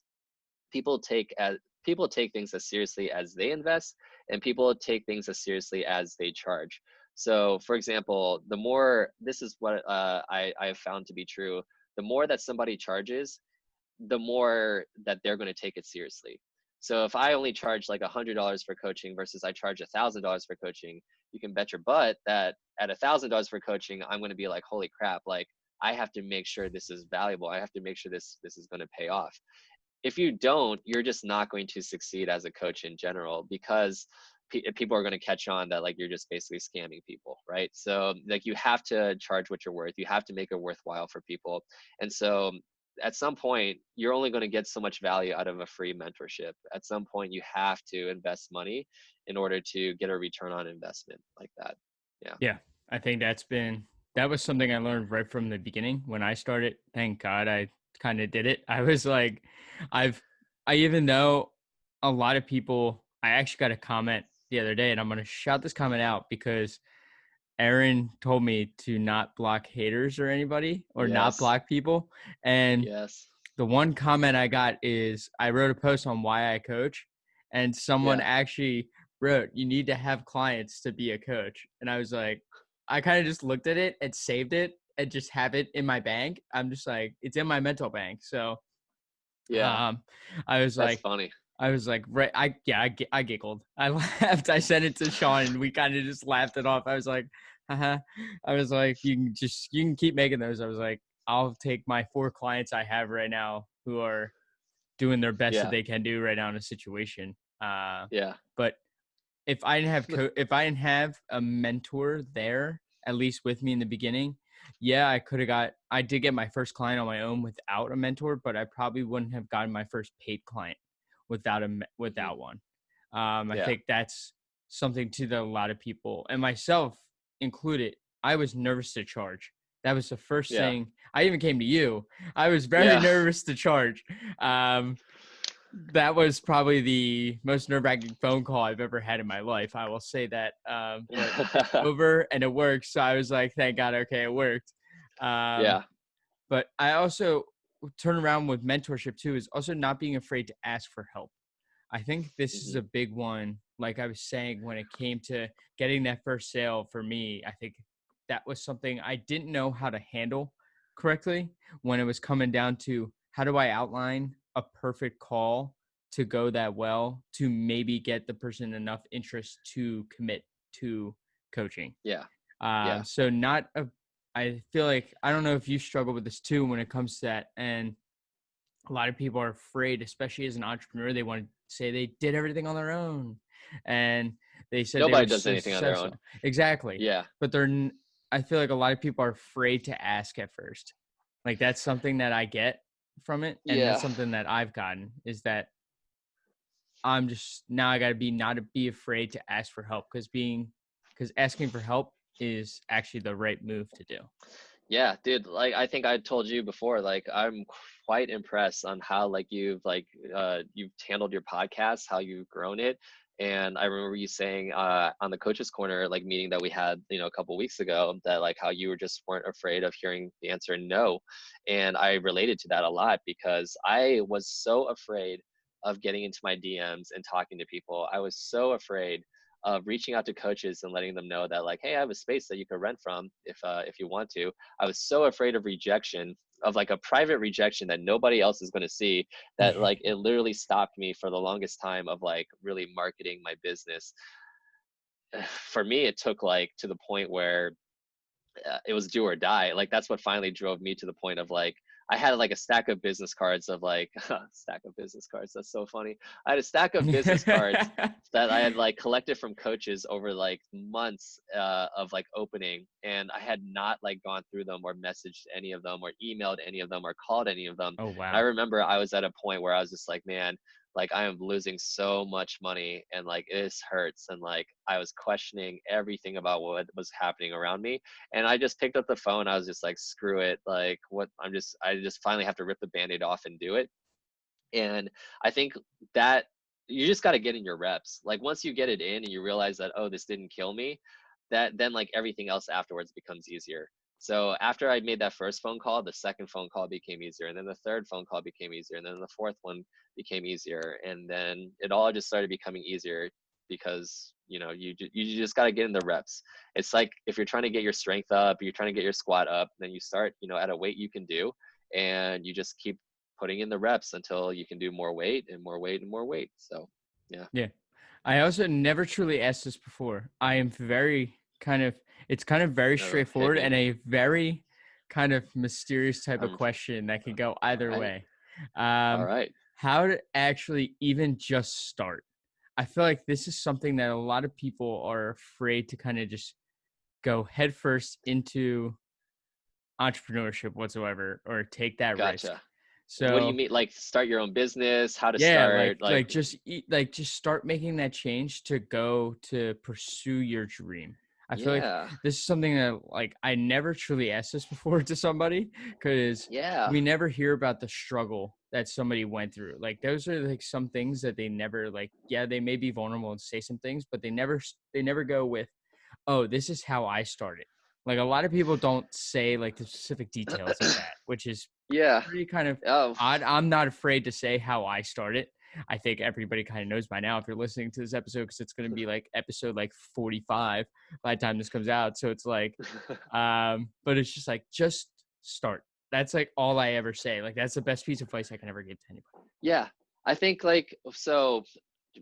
S2: people take as people take things as seriously as they invest, and people take things as seriously as they charge. So for example, the more, this is what I have found to be true, the more that somebody charges, the more that they're going to take it seriously. So if I only charge like $100 for coaching versus I charge $1,000 for coaching, you can bet your butt that at $1,000 for coaching, I'm going to be like, holy crap, like I have to make sure this is valuable. I have to make sure this is going to pay off. If you don't, you're just not going to succeed as a coach in general, because people are going to catch on that like you're just basically scamming people, right? So like you have to charge what you're worth. You have to make it worthwhile for people. And so at some point, you're only going to get so much value out of a free mentorship. At some point, you have to invest money in order to get a return on investment like that. Yeah.
S1: Yeah. I think that was something I learned right from the beginning when I started. Thank God I kind of did it. I was like, I've, I even know a lot of people, I actually got a comment the other day, and I'm going to shout this comment out because Aaron told me to not block haters or anybody, or not
S2: Yes.
S1: block people. And
S2: Yes.
S1: the one comment I got is I wrote a post on why I coach, and someone
S2: Yeah.
S1: actually wrote, "You need to have clients to be a coach." And I was like, I kind of just looked at it and saved it and just have it in my bank. I'm just like, it's in my mental bank. So
S2: Yeah.
S1: um, I was
S2: That's
S1: like,
S2: funny.
S1: right. I giggled. I laughed. I sent it to Sean, and we kind of just laughed it off. I was like, haha. I was like, you can keep making those. I was like, I'll take my 4 clients I have right now who are doing their best that
S2: Yeah.
S1: they can do right now in a situation.
S2: Yeah.
S1: But if I didn't have a mentor there, at least with me in the beginning, yeah, I did get my first client on my own without a mentor, but I probably wouldn't have gotten my first paid client
S2: Hmm.
S1: without one. I
S2: Yeah.
S1: think that's something too that a lot of people, and myself included, I was nervous to charge. That was the first
S2: Yeah.
S1: thing. I even came to you. I was very
S2: Yeah.
S1: nervous to charge. Um, That was probably the most nerve-wracking phone call I've ever had in my life. I will say that. But it's over and it works. So I was like, thank God, okay, it worked. Um,
S2: Yeah.
S1: but I also turn around with mentorship too, is also not being afraid to ask for help. I think this is
S2: Hmm.
S1: a big one. Like I was saying, when it came to getting that first sale for me, I think that was something I didn't know how to handle correctly when it was coming down to how do I outline a perfect call to go that well to maybe get the person enough interest to commit to coaching.
S2: Yeah. Yeah.
S1: So not a, I feel like I don't know if you struggle with this too when it comes to that, and a lot of people are afraid, especially as an entrepreneur. They want to say they did everything on their own, and they said they
S2: Nobody
S1: were
S2: does
S1: so
S2: anything on their own.
S1: successful. Exactly,
S2: Yeah.
S1: but I feel like a lot of people are afraid to ask at first. Like that's something that I get from it, and that's
S2: Yeah.
S1: something that I've gotten is that I'm just now I got to be not to be afraid to ask for help because asking for help is actually the right move to do.
S2: Yeah, dude, like I think I told you before, like I'm quite impressed on how like you've handled your podcast, how you've grown it. And I remember you saying on the coaches corner like meeting that we had, a couple weeks ago that like how you were just weren't afraid of hearing the answer no. And I related to that a lot because I was so afraid of getting into my DMs and talking to people. I was so afraid of reaching out to coaches and letting them know that like, hey, I have a space that you can rent from if you want to. I was so afraid of rejection, of like a private rejection that nobody else is going to see, that like it literally stopped me for the longest time of like really marketing my business. For me, it took like to the point where it was do or die. Like that's what finally drove me to the point of like I had like a stack of business cards of like stack of business cards. That's so funny. I had a stack of business cards that I had like collected from coaches over like months of like opening, and I had not like gone through them or messaged any of them or emailed any of them or called any of them.
S1: Oh
S2: And I
S1: wow.
S2: remember I was at a point where I was just like, man, like I am losing so much money and like this hurts, and like I was questioning everything about what was happening around me. And I just picked up the phone. I was just like, screw it. Like what I just finally have to rip the band-aid off and do it. And I think that you just got to get in your reps. Like once you get it in and you realize that, oh, this didn't kill me, that then like everything else afterwards becomes easier. So after I made that first phone call, the second phone call became easier. And then the third phone call became easier. And then the fourth one became easier. And then it all just started becoming easier because, you just got to get in the reps. It's like if you're trying to get your strength up, you're trying to get your squat up, then you start, at a weight you can do, and you just keep putting in the reps until you can do more weight and more weight and more weight. So, yeah.
S1: Yeah. I also never truly asked this before. I am very it's kind of very
S2: Hit
S1: straightforward
S2: me.
S1: and a very kind of mysterious type of
S2: Um,
S1: question that can go
S2: all
S1: either
S2: right.
S1: way.
S2: All
S1: Um,
S2: right.
S1: how to actually even just start. I feel like this is something that a lot of people are afraid to kind of just go headfirst into entrepreneurship whatsoever or take that risk.
S2: Gotcha. What do you
S1: So
S2: mean? Like start your own business, how to
S1: yeah,
S2: start? Like,
S1: just start making that change to go to pursue your dream. I feel like
S2: yeah.
S1: this is something that like I never truly asked this before to somebody because
S2: Yeah.
S1: we never hear about the struggle that somebody went through. Like those are like some things that they never like. Yeah, they may be vulnerable and say some things, but they never go with, oh, this is how I started. Like a lot of people don't say like the specific details of that, which is
S2: Yeah.
S1: pretty kind of
S2: Oh,
S1: odd. I'm not afraid to say how I started. I think everybody kind of knows by now if you're listening to this episode because it's going to be like episode like 45 by the time this comes out. So it's like, but it's just like, just start. That's like all I ever say. Like that's the best piece of advice I can ever give to anybody.
S2: yeah. I think like, so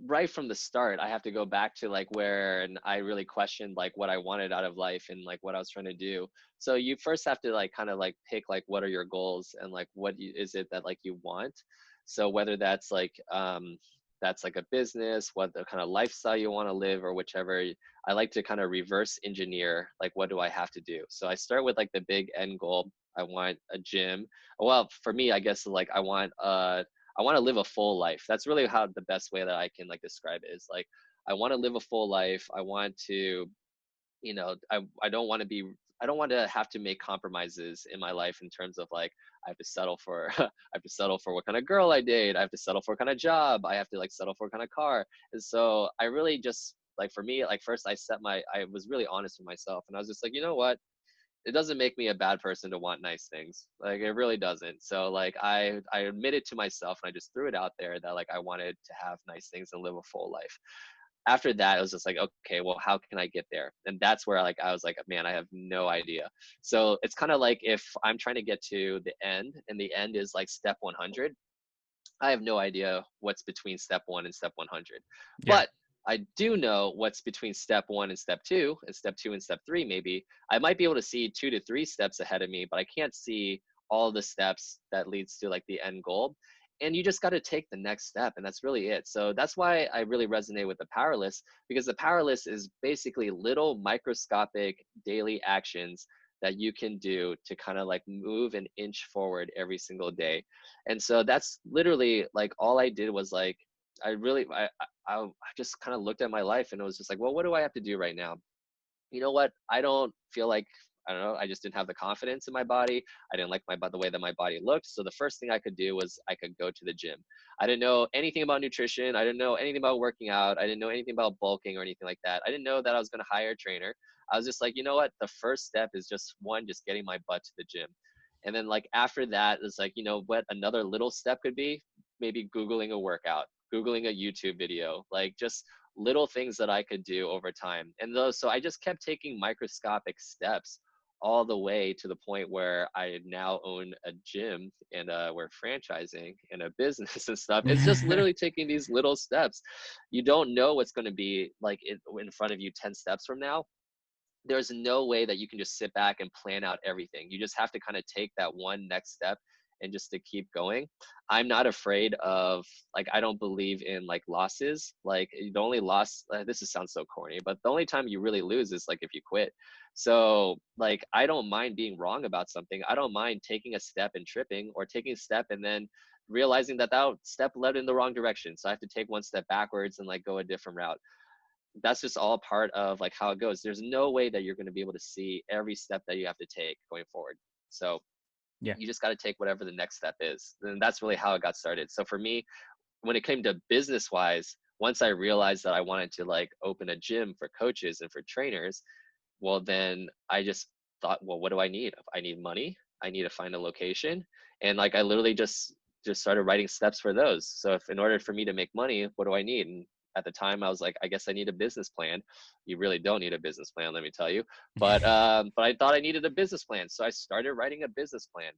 S2: right from the start, I have to go back to like where and I really questioned like what I wanted out of life and like what I was trying to do. So you first have to like kind of like pick like what are your goals and like is it that like you want. So whether that's like a business, what the kind of lifestyle you want to live or whichever, I like to kind of reverse engineer like what do I have to do. So I start with like the big end goal. I want a gym. Well, for me, I guess like I want to live a full life. That's really how the best way that I can like describe it is like I want to live a full life. I want to I don't want to be, I don't want to have to make compromises in my life in terms of like I have to settle for I have to settle for what kind of girl I date, I have to settle for what kind of job, I have to like settle for what kind of car. And so I really just like, for me, like first I was really honest with myself, and I was just like, you know what, it doesn't make me a bad person to want nice things. Like it really doesn't. So like I admitted to myself, and I just threw it out there that like I wanted to have nice things and live a full life. After that, it was just like, okay, well, how can I get there? And that's where like I was like, man, I have no idea. So it's kind of like if I'm trying to get to the end, and the end is like step 100, I have no idea what's between step 1 and step 100.
S1: Yeah.
S2: But I do know what's between step 1 and step 2, and step 2 and step 3 maybe. I might be able to see 2 to 3 steps ahead of me, but I can't see all the steps that leads to like the end goal. And you just got to take the next step, and that's really it. So that's why I really resonate with the power list, because the power list is basically little microscopic daily actions that you can do to kind of like move an inch forward every single day. And so that's literally like all I did was like, I really, I just kind of looked at my life, and it was just like, well, what do I have to do right now? You know what? I don't feel like, I don't know, I just didn't have the confidence in my body. I didn't like the way that my body looked. So the first thing I could do was I could go to the gym. I didn't know anything about nutrition. I didn't know anything about working out. I didn't know anything about bulking or anything like that. I didn't know that I was going to hire a trainer. I was just like, you know what? The first step is just one, just getting my butt to the gym. And then like after that, it's like, you know what another little step could be? Maybe Googling a workout, Googling a YouTube video, like just little things that I could do over time. And those, so I just kept taking microscopic steps all the way to the point where I now own a gym, and we're franchising and a business and stuff. It's just literally taking these little steps. You don't know what's going to be like in front of you 10 steps from now. There's no way that you can just sit back and plan out everything. You just have to kind of take that one next step and just to keep going. I'm not afraid of, like, I don't believe in like losses. Like the only loss, this is sounds so corny, but the only time you really lose is like if you quit. So like I don't mind being wrong about something. I don't mind taking a step and tripping, or taking a step and then realizing that that step led in the wrong direction. So I have to take one step backwards and like go a different route. That's just all part of like how it goes. There's no way that you're going to be able to see every step that you have to take going forward. So
S1: Yeah.
S2: you just got to take whatever the next step is. And that's really how it got started. So for me, when it came to business wise, once I realized that I wanted to like open a gym for coaches and for trainers, well, then I just thought, well, what do I need? I need money. I need to find a location. And like I literally just started writing steps for those. So if in order for me to make money, what do I need? And at the time I was like, I guess I need a business plan. You really don't need a business plan, let me tell you. But I thought I needed a business plan. So I started writing a business plan.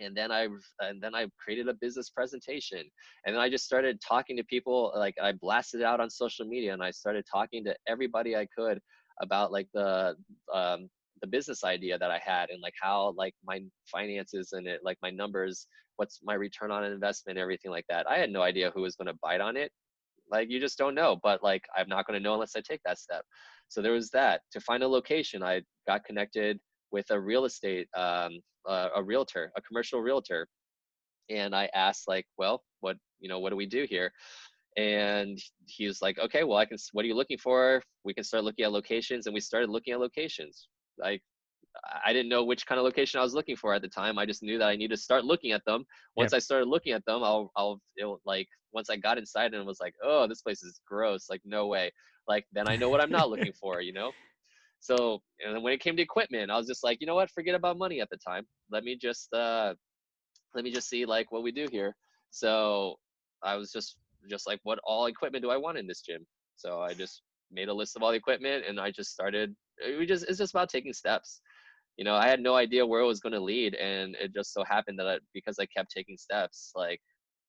S2: And then I created a business presentation, and then I just started talking to people. Like I blasted it out on social media, and I started talking to everybody I could about like the business idea that I had, and like how like my finances and it, like my numbers, what's my return on investment, everything like that. I had no idea who was going to bite on it. Like you just don't know, but like I'm not going to know unless I take that step. So there was that. To find a location, I got connected with a real estate a realtor, a commercial realtor. And I asked like, well, what do we do here? And he was like, okay, well, what are you looking for? We can start looking at locations. And we started looking at locations. Like, I didn't know which kind of location I was looking for at the time. I just knew that I needed to start looking at them. Once
S1: Yep.
S2: I started looking at them, like, once I got inside and was like, oh, this place is gross. Like, no way. Like, then I know what I'm not looking for. So, and then when it came to equipment, I was just like, you know what? Forget about money at the time. Let me just see like what we do here. So I was just like, what all equipment do I want in this gym? So I just made a list of all the equipment, and I just started. It's just about taking steps. I had no idea where it was going to lead, and it just so happened that because I kept taking steps, like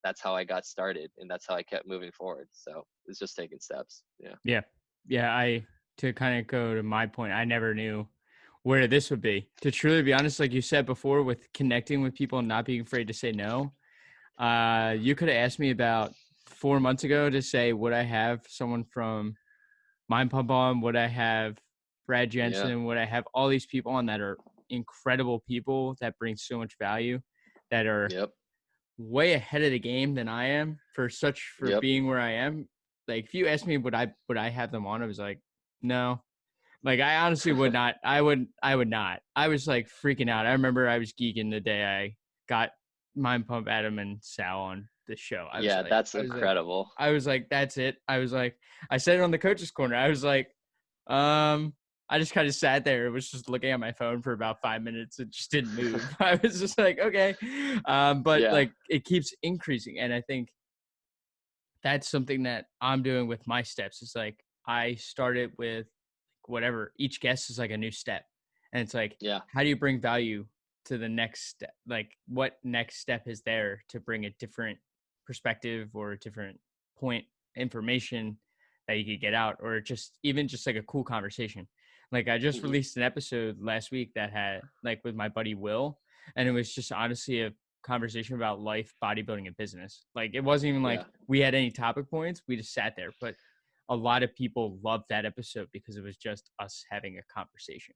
S2: that's how I got started, and that's how I kept moving forward. So it's just taking steps. Yeah.
S1: Yeah. Yeah. To kind of go to my point, I never knew where this would be. To truly be honest, like you said before, with connecting with people and not being afraid to say no, you could have asked me about 4 months ago to say, would I have someone from Mind Pump on? Would I have Brad
S2: Yeah.
S1: Jensen? Would I have all these people on that are incredible people that bring so much value, that are
S2: Yep.
S1: way ahead of the game than I am for
S2: Yep.
S1: being where I am? Like if you asked me would I have them on, I was like, no. Like I honestly would not. I would not. I was like freaking out. I remember I was geeking the day I got Mind Pump Adam and Sal on the show.
S2: Yeah, that's
S1: I was like,
S2: incredible.
S1: that's it. I was like, I said it on the coach's corner. I was like, um, I just kind of sat there. Was just looking at my phone for about 5 minutes. It just didn't move. I was just like, okay. But
S2: Yeah,
S1: like it keeps increasing, and I think that's something that I'm doing with my steps. It's like I started with whatever, each guest is like a new step. And it's like,
S2: yeah,
S1: how do you bring value to the next step? Like what next step is there to bring a different perspective or a different point information that you could get out, or just even just like a cool conversation. Like I just
S2: hmm,
S1: released an episode last week that had like with my buddy Will, and it was just honestly a conversation about life, bodybuilding, and business. Like it wasn't even
S2: yeah,
S1: like we had any topic points. We just sat there. But a lot of people loved that episode because it was just us having a conversation.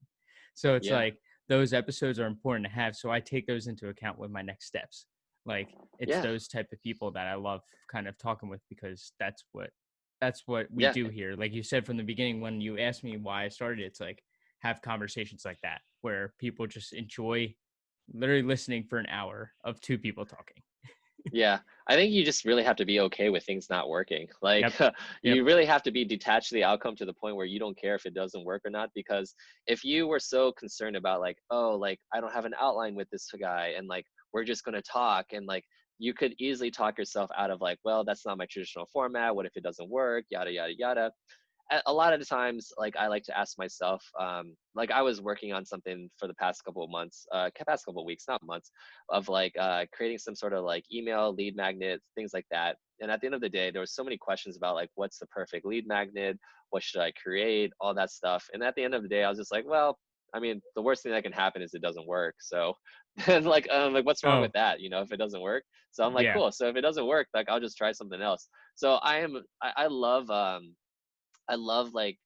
S1: So it's
S2: yeah,
S1: like those episodes are important to have. So I take those into account with my next steps. Like it's
S2: yeah,
S1: those type of people that I love kind of talking with, because that's what we
S2: yeah,
S1: do here. Like you said from the beginning when you asked me why I started, it's like have conversations like that where people just enjoy literally listening for an hour of two people talking.
S2: yeah. I think you just really have to be okay with things not working. Like
S1: Yep. Yep.
S2: you really have to be detached to the outcome to the point where you don't care if it doesn't work or not. Because if you were so concerned about like, oh, like I don't have an outline with this guy, and like we're just gonna talk, and like you could easily talk yourself out of like, well, that's not my traditional format. What if it doesn't work? Yada yada yada. A lot of the times, like I like to ask myself, like I was working on something for the past couple of months, past couple of weeks, not months, of like creating some sort of like email lead magnet, things like that. And at the end of the day, there was so many questions about like what's the perfect lead magnet, what should I create, all that stuff. And at the end of the day, I was just like, well, I mean, the worst thing that can happen is it doesn't work. So, and like what's wrong with
S1: Oh,
S2: that? You know, if it doesn't work. So I'm like,
S1: yeah.
S2: cool. So if it doesn't work, like I'll just try something else. So I love I love like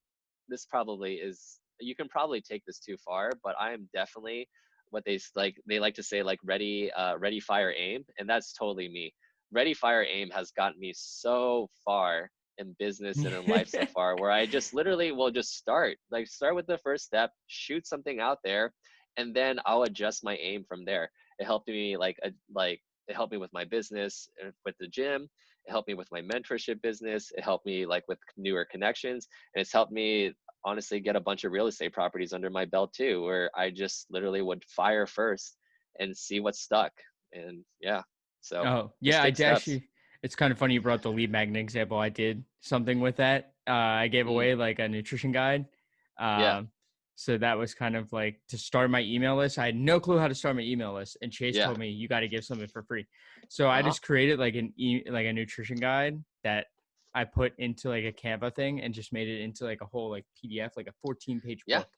S2: this probably is you can probably take this too far, but I am definitely what they like to say like ready fire aim, and that's totally me. Ready fire aim has gotten me so far in business and in life so far, where I just literally will just start with the first step, shoot something out there, and then I'll adjust my aim from there. It helped me it helped me with my business, with the gym. It helped me with my mentorship business. It helped me like with newer connections, and it's helped me honestly get a bunch of real estate properties under my belt too, where I just literally would fire first and see what's stuck. And yeah, so
S1: Oh,
S2: just
S1: yeah,
S2: take steps.
S1: actually, it's kind of funny you brought the lead magnet example. I did something with that. I gave
S2: Mm,
S1: away like a nutrition guide.
S2: yeah,
S1: Um, so that was kind of like to start my email list. I had no clue how to start my email list, and Chase
S2: yeah,
S1: told me you got to give something for free. So I
S2: uh-huh,
S1: just created like like a nutrition guide that I put into like a Canva thing and just made it into like a whole like PDF, like a 14-page
S2: yeah,
S1: book.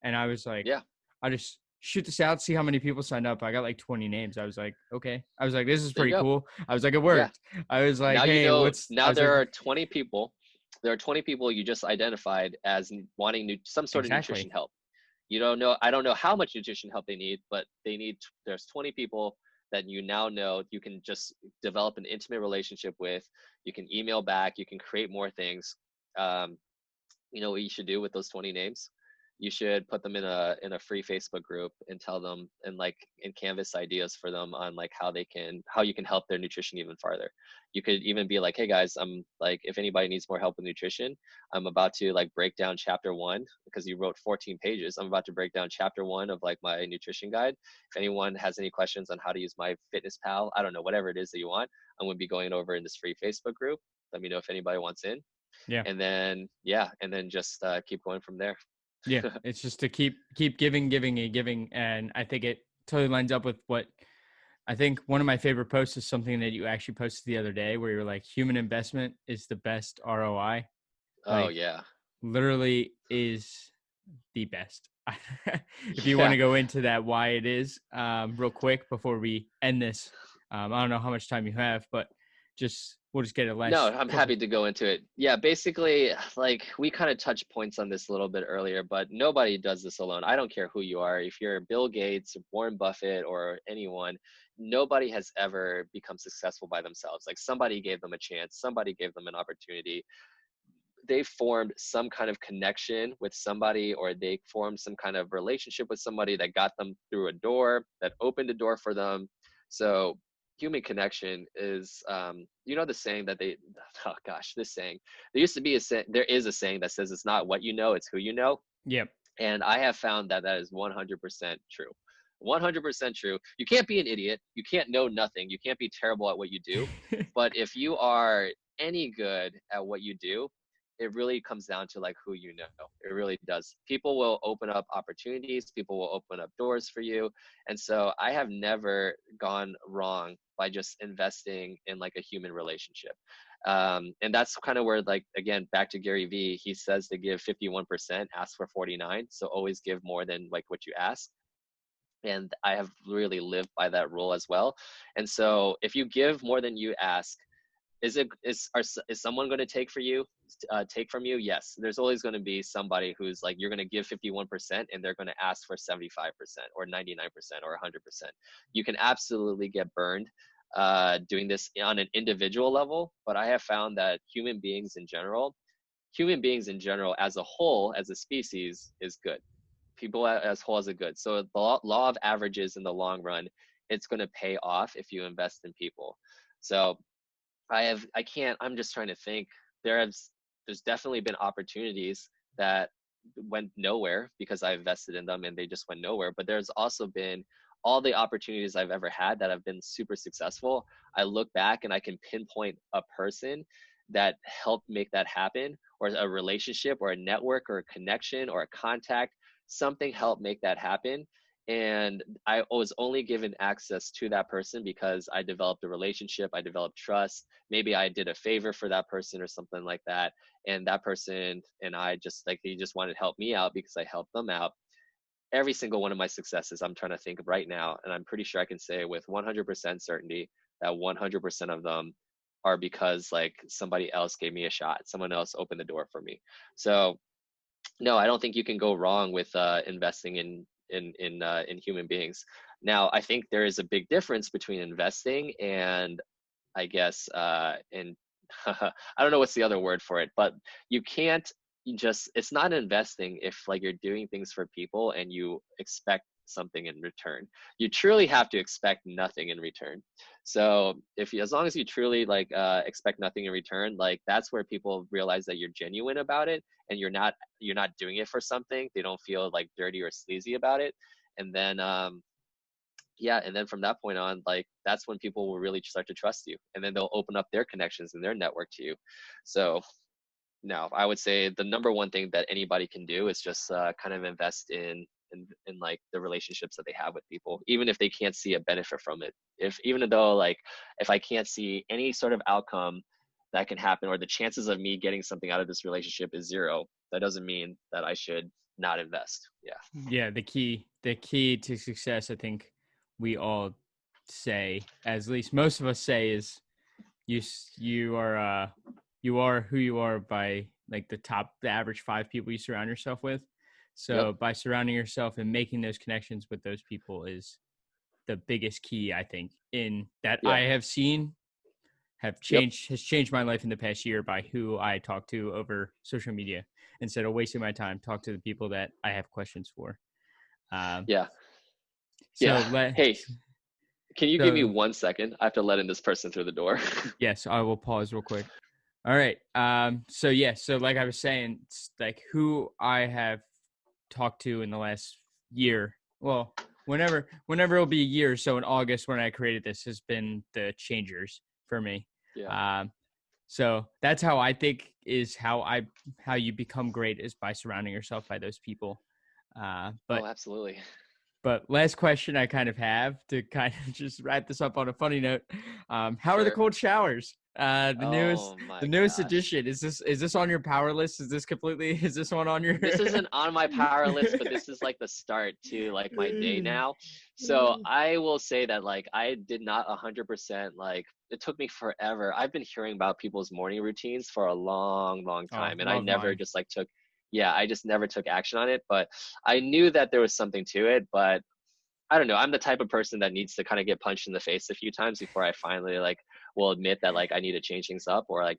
S1: And I was like,
S2: yeah,
S1: I just shoot this out, see how many people signed up. I got like 20 names. I was like, okay. I was like, this is
S2: there you
S1: pretty
S2: go.
S1: cool. I was like, it
S2: Yeah,
S1: worked. I was like,
S2: now you
S1: hey,
S2: know,
S1: what's, I
S2: now
S1: was like,
S2: there are 20 people. There are 20 people you just identified as wanting some sort of nutrition
S1: exactly.
S2: help. You don't know, I don't know how much nutrition help they need, but there's 20 people that you now know you can just develop an intimate relationship with. You can email back, you can create more things. um, you know what you should do with those 20 names? You should put them in a free Facebook group and tell them and like and canvas ideas for them on like how you can help their nutrition even farther. You could even be like, hey guys, I'm like, if anybody needs more help with nutrition, I'm about to like break down chapter one, because you wrote 14 pages. I'm about to break down chapter one of like my nutrition guide. If anyone has any questions on how to use my fitness pal, I don't know, whatever it is that you want, I'm going to be going over in this free Facebook group. Let me know if anybody wants in.
S1: Yeah.
S2: And then yeah, and then just keep going from there.
S1: Yeah. It's just to keep giving and giving. And I think it totally lines up with what I think one of my favorite posts is something that you actually posted the other day where you're like, human investment is the best ROI.
S2: Oh
S1: Like
S2: yeah.
S1: literally is the best. If you want
S2: Yeah.
S1: to go into that, why it is, real quick before we end this. I don't know how much time you have, but just we'll just get a
S2: No,
S1: last
S2: I'm
S1: couple.
S2: happy to go into it. Yeah, basically, like we kind of touched points on this a little bit earlier, but nobody does this alone. I don't care who you are. If you're Bill Gates, Warren Buffett, or anyone, nobody has ever become successful by themselves. Like somebody gave them a chance, somebody gave them an opportunity. they formed some kind of connection with somebody, or they formed some kind of relationship with somebody that got them through a door, that opened a door for them. So human connection is, you know, the saying that they, oh gosh, this saying, there used to be a saying, there is a saying that says it's not what you know, it's who you know.
S1: Yep.
S2: And I have found that that is 100% true. 100% true. You can't be an idiot. You can't know nothing. You can't be terrible at what you do. But if you are any good at what you do, it really comes down to like who you know. It really does. People will open up opportunities. People will open up doors for you. And so I have never gone wrong by just investing in like a human relationship. And that's kind of where, like, again, back to Gary Vee, he says to give 51%, ask for 49. So always give more than like what you ask. And I have really lived by that rule as well. And so if you give more than you ask, is someone going to take from you? Yes. There's always going to be somebody who's like, you're going to give 51% and they're going to ask for 75% or 99% or 100%. You can absolutely get burned doing this on an individual level, but I have found that human beings in general as a whole, as a species, is good. People as whole as a good. So the law of averages in the long run, it's going to pay off if you invest in people. So I'm just trying to think. There's definitely been opportunities that went nowhere because I invested in them and they just went nowhere. But there's also been all the opportunities I've ever had that have been super successful. I look back and I can pinpoint a person that helped make that happen, or a relationship or a network or a connection or a contact. Something helped make that happen. And I was only given access to that person because I developed a relationship, I developed trust. Maybe I did a favor for that person or something like that. And that person and I just like, they just wanted to help me out because I helped them out. Every single one of my successes, I'm trying to think of right now, and I'm pretty sure I can say with 100% certainty that 100% of them are because like somebody else gave me a shot, someone else opened the door for me. So no, I don't think you can go wrong with investing in human beings. Now, I think there is a big difference between investing and, I guess, in I don't know what's the other word for it, but you can't it's not investing if like you're doing things for people and you expect something in return. You truly have to expect nothing in return. So as long as you truly like expect nothing in return, like that's where people realize that you're genuine about it and you're not doing it for something. They don't feel like dirty or sleazy about it. And then yeah, and then from that point on, like that's when people will really start to trust you, and then they'll open up their connections and their network to you. So no, I would say the number one thing that anybody can do is just kind of invest in like the relationships that they have with people, even if they can't see a benefit from it. Even though like if I can't see any sort of outcome that can happen, or the chances of me getting something out of this relationship is zero, that doesn't mean that I should not invest. Yeah.
S1: Yeah, the key to success, I think we all say, as at least most of us say, is you are who you are by like the average 5 people you surround yourself with.
S2: Yep.
S1: So by surrounding yourself and making those connections with those people is the biggest key, I think, in that I
S2: Yeah.
S1: have seen
S2: Yep.
S1: has changed my life in the past year by who I talk to over social media. Instead of wasting my time, talk to the people that I have questions for. Um,
S2: Yeah.
S1: so
S2: Yeah.
S1: let
S2: Hey, can you give me
S1: so
S2: 1 second? I have to let in this person through the door.
S1: yes, I will pause real quick. All right. So yeah, so like I was saying, it's like who I have talked to in the last year. Well, whenever it'll be a year, so in August when I created this has been the changers for me.
S2: Yeah.
S1: Um, so that's how I think is how you become great is by surrounding yourself by those people. Uh,
S2: Oh,
S1: but
S2: absolutely.
S1: but last question I kind of have to kind of just wrap this up on a funny note. How are the
S2: Sure.
S1: cold showers? The newest
S2: Oh my
S1: the newest
S2: gosh.
S1: edition. Is this on your power list? Is this one on your
S2: This isn't on my power list, but this is like the start to like my day now. So I will say that like I did not 100% like, it took me forever. I've been hearing about people's morning routines for a long, long
S1: Oh,
S2: time, and I
S1: love
S2: never
S1: mine.
S2: just like took, yeah, I just never took action on it. But I knew that there was something to it, but I don't know. I'm the type of person that needs to kind of get punched in the face a few times before I finally like will admit that like I need to change things up, or like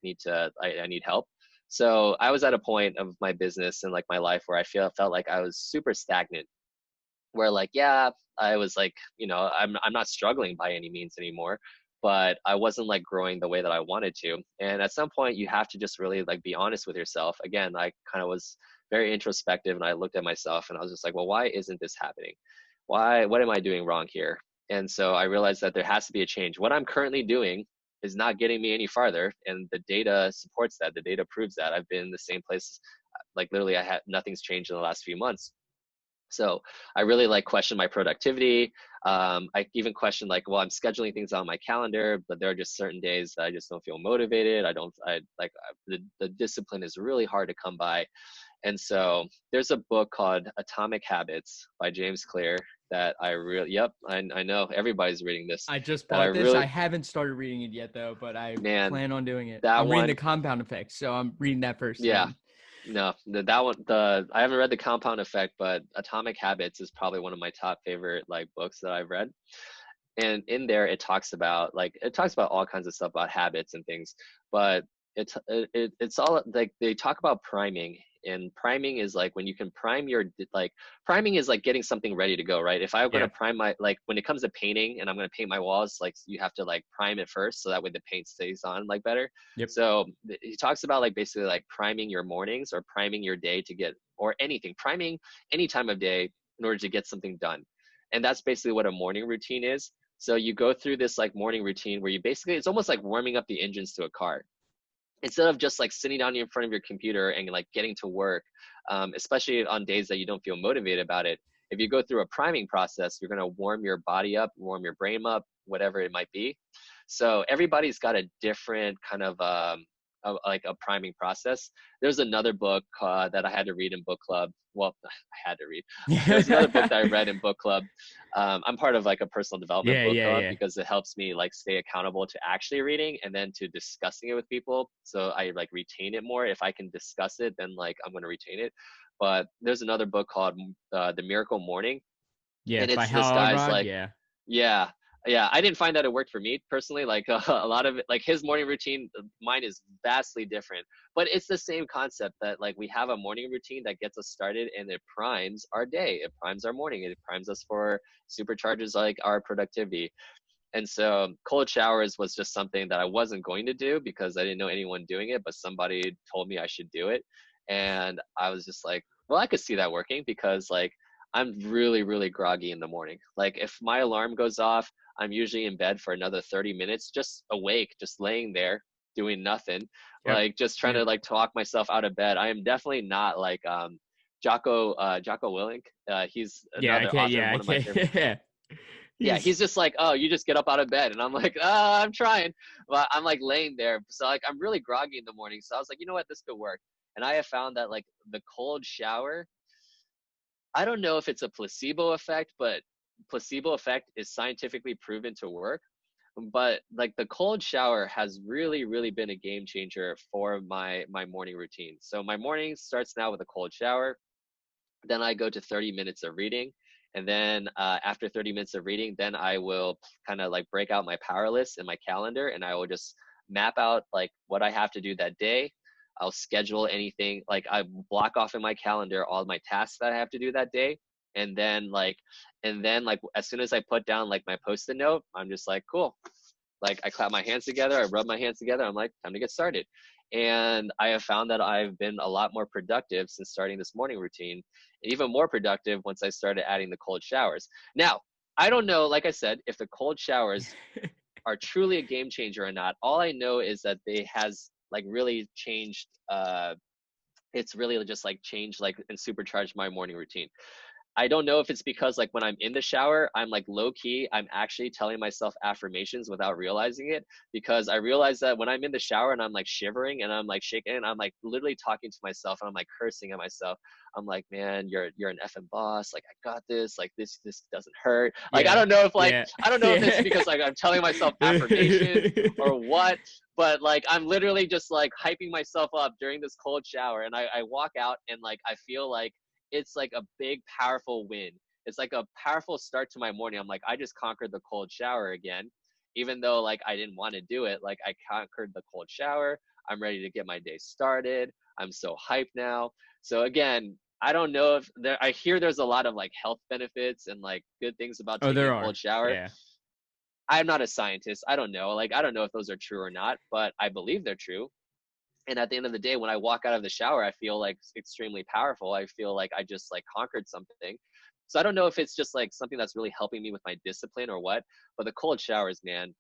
S2: I need help. So I was at a point of my business and like my life where I felt like I was super stagnant, where like, yeah, I was like, I'm not struggling by any means anymore, but I wasn't like growing the way that I wanted to. And at some point you have to just really like be honest with yourself. Again, I kind of was very introspective, and I looked at myself and I was just like, well, why isn't this happening? What am I doing wrong here? And so I realized that there has to be a change. What I'm currently doing is not getting me any farther, and the data supports that. The data proves that. I've been in the same place, like literally nothing's changed in the last few months. So I really like question my productivity. I even question like, well, I'm scheduling things on my calendar, but there are just certain days that I just don't feel motivated. The discipline is really hard to come by. And so there's a book called Atomic Habits by James Clear that I know everybody's reading this,
S1: I just
S2: that I
S1: bought this. I
S2: really,
S1: haven't started reading it yet though, but I
S2: man,
S1: plan on doing it.
S2: that
S1: I'm reading the
S2: one,
S1: Compound Effect, so I'm reading that first, and
S2: yeah,
S1: then
S2: no, that one, I haven't read The Compound Effect, but Atomic Habits is probably one of my top favorite like books that I've read. And in there it talks about all kinds of stuff about habits and things, but it's all like they talk about priming. And priming is like when you can prime priming is like getting something ready to go, right? If I'm going
S1: yeah,
S2: to prime like when it comes to painting and I'm going to paint my walls, like you have to like prime it first so that way the paint stays on like better.
S1: yep,
S2: So he talks about like basically like priming your mornings or priming your day to get, or anything, priming any time of day in order to get something done. And that's basically what a morning routine is. So you go through this like morning routine where you basically, it's almost like warming up the engines to a car. Instead of just like sitting down in front of your computer and like getting to work, especially on days that you don't feel motivated about it, if you go through a priming process, you're going to warm your body up, warm your brain up, whatever it might be. So everybody's got a different kind of like a priming process. There's another book that I had to read in book club. Well, I had to read. There was another book that I read in book club. I'm part of like a personal development
S1: yeah,
S2: book
S1: yeah,
S2: club
S1: yeah,
S2: because it helps me like stay accountable to actually reading and then to discussing it with people. So I like retain it more. If I can discuss it, then like I'm going to retain it. But there's another book called The Miracle Morning,
S1: yeah.
S2: and
S1: By
S2: it's this
S1: Hal
S2: guy's
S1: Elrod,
S2: like,
S1: yeah,
S2: yeah, yeah. I didn't find that it worked for me personally. Like a lot of it, like his morning routine, mine is vastly different. But it's the same concept that like we have a morning routine that gets us started and it primes our day. It primes our morning. It primes us for supercharges like our productivity. And so cold showers was just something that I wasn't going to do because I didn't know anyone doing it, but somebody told me I should do it. And I was just like, well, I could see that working because like I'm really, really groggy in the morning. Like if my alarm goes off, I'm usually in bed for another 30 minutes, just awake, just laying there doing nothing,
S1: yep,
S2: like just trying to
S1: yep.
S2: like talk myself out of bed. I am definitely not like Jocko Willink. He's
S1: Yeah, I
S2: another
S1: can't.
S2: author,
S1: Yeah, I
S2: one of my
S1: can't.
S2: favorite.
S1: Yeah,
S2: Yeah,
S1: he's
S2: he's just like, oh, you just get up out of bed, and I'm like, I'm trying, but I'm like laying there, so like I'm really groggy in the morning. So I was like, you know what, this could work. And I have found that like the cold shower, I don't know if it's a placebo effect, but placebo effect is scientifically proven to work. But like the cold shower has really, really been a game changer for my morning routine. So my morning starts now with a cold shower. Then I go to 30 minutes of reading. And then after 30 minutes of reading, then I will kind of like break out my power list in my calendar and I will just map out like what I have to do that day. I'll schedule anything, like I block off in my calendar all my tasks that I have to do that day. And then like as soon as I put down like my post-it note, I'm just like, cool. Like I clap my hands together, I rub my hands together, I'm like, time to get started. And I have found that I've been a lot more productive since starting this morning routine, and even more productive once I started adding the cold showers. Now, I don't know, like I said, if the cold showers are truly a game changer or not. All I know is that they has like really changed it's really just like changed like and supercharged my morning routine. I don't know if it's because like when I'm in the shower, I'm like low key, I'm actually telling myself affirmations without realizing it, because I realize that when I'm in the shower and I'm like shivering and I'm like shaking and I'm like literally talking to myself and I'm like cursing at myself. I'm like, man, you're an effing boss. Like I got this. Like this doesn't hurt. Like I
S1: yeah,
S2: don't know if like
S1: yeah,
S2: I don't know if it's because like I'm telling myself affirmations
S1: yeah.
S2: or what, but like I'm literally just like hyping myself up during this cold shower and I walk out and like I feel like it's like a big, powerful win. It's like a powerful start to my morning. I'm like, I just conquered the cold shower again. Even though like I didn't want to do it, like I conquered the cold shower. I'm ready to get my day started. I'm so hyped now. So again, I don't know if I hear there's a lot of like health benefits and like good things about
S1: Oh,
S2: taking
S1: there
S2: a
S1: are.
S2: cold shower.
S1: Yeah.
S2: I'm not a scientist. I don't know. Like, I don't know if those are true or not, but I believe they're true. And at the end of the day, when I walk out of the shower, I feel like extremely powerful. I feel like I just like conquered something. So I don't know if it's just like something that's really helping me with my discipline or what, but the cold showers, man,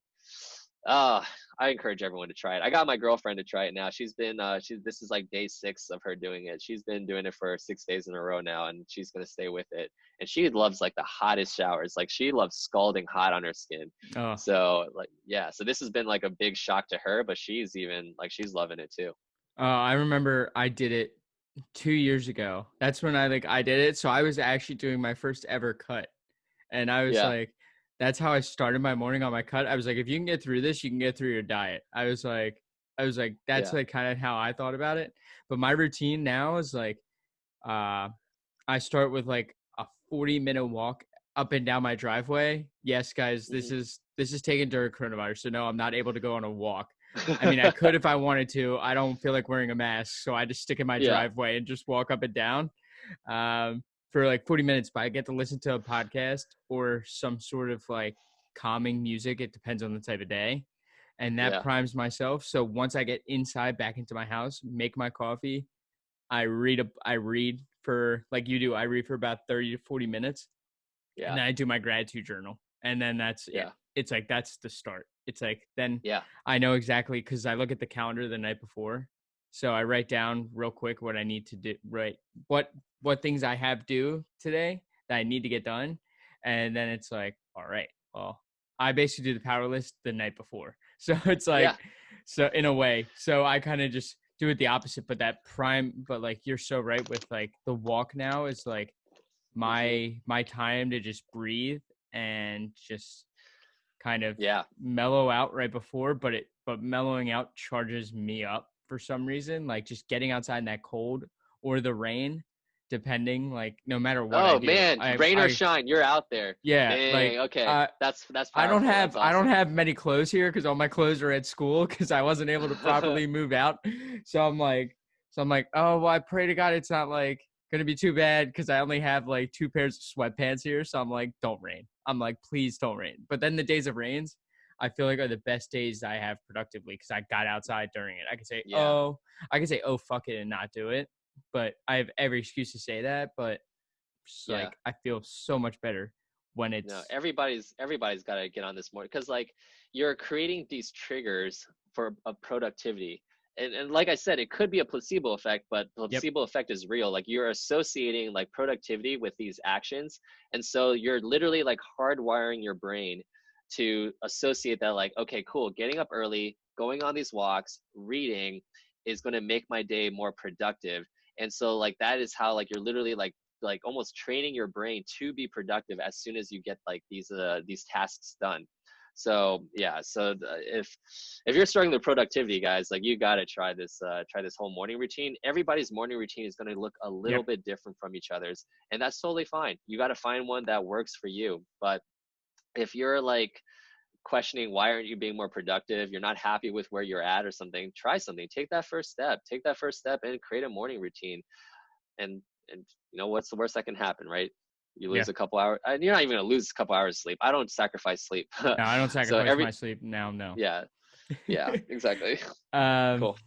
S2: uh, I encourage everyone to try it. I got my girlfriend to try it now. She's been, this is like day 6 of her doing it. She's been doing it for 6 days in a row now, and she's going to stay with it. And she loves like the hottest showers. Like she loves scalding hot on her skin.
S1: Oh.
S2: So like, yeah, so this has been like a big shock to her, but she's even like, she's loving it too.
S1: I remember I did it 2 years ago. That's when I did it. So I was actually doing my first ever cut. And I was
S2: Yeah.
S1: like, that's how I started my morning on my cut. I was like, if you can get through this, you can get through your diet. I was like, that's
S2: Yeah.
S1: like kind of how I thought about it. But my routine now is like, uh, I start with like a 40-minute walk up and down my driveway. Yes, guys, this
S2: Hmm.
S1: is taken during coronavirus. So no, I'm not able to go on a walk. I mean, I could if I wanted to. I don't feel like wearing a mask, so I just stick in my
S2: Yeah.
S1: driveway and just walk up and down for like 40 minutes. But I get to listen to a podcast or some sort of like calming music. It depends on the type of day, and that
S2: Yeah.
S1: primes myself. So once I get inside, back into my house, make my coffee, I read for like you do. I read for about 30 to 40 minutes, and
S2: Yeah.
S1: then I do my gratitude journal, and then that's it.
S2: Yeah.
S1: It's like that's the start. It's like then
S2: Yeah.
S1: I know exactly because I look at the calendar the night before, so I write down real quick what I need to do. Right, what things I have due today that I need to get done, and then it's like, all right, well, I basically do the power list the night before, so it's
S2: Yeah.
S1: like, so in a way, so I kind of just do it the opposite. But like you're so right with like the walk now is like
S2: Hmm.
S1: my time to just breathe and just kind of
S2: Yeah.
S1: mellow out right before, but mellowing out charges me up for some reason, like just getting outside in that cold or the rain, depending, like no matter what I
S2: Oh
S1: do.
S2: man,
S1: I
S2: rain or
S1: I
S2: shine, you're out there.
S1: Yeah,
S2: Dang.
S1: like
S2: Okay. That's
S1: I don't
S2: powerful.
S1: have
S2: That's
S1: I don't
S2: awesome.
S1: have many clothes here because all my clothes are at school because I wasn't able to properly move out. So I'm like, oh well, I pray to God it's not like gonna be too bad because I only have like 2 pairs of sweatpants here. So I'm like, don't rain. I'm like, please don't rain. But then the days of rains, I feel like are the best days I have productively because I got outside during it.
S2: Yeah.
S1: I can say, oh fuck it and not do it. But I have every excuse to say that. But just
S2: Yeah.
S1: like I feel so much better when
S2: No,
S1: it's
S2: everybody's got to get on this more because like you're creating these triggers for a productivity. And like I said, it could be a placebo effect, but the
S1: yep.
S2: placebo effect is real. Like you're associating like productivity with these actions. And so you're literally like hardwiring your brain to associate that like, okay, cool, getting up early, going on these walks, reading is going to make my day more productive. And so like that is how like you're literally like almost training your brain to be productive as soon as you get like these tasks done. So yeah, so if you're struggling with productivity, guys, like you got to try this whole morning routine. Everybody's morning routine is going to look a little
S1: Yep.
S2: bit different from each other's, and that's totally fine. You got to find one that works for you. But if you're like questioning why aren't you being more productive, you're not happy with where you're at or something, try something. Take that first step and create a morning routine. And you know what's the worst that can happen, right? You
S1: Yeah.
S2: lose a couple hours, and you're not even gonna lose a couple hours of sleep. I don't sacrifice sleep.
S1: No, I don't
S2: So
S1: sacrifice
S2: every,
S1: my sleep now. No.
S2: yeah, yeah, exactly.
S1: um,
S2: Cool.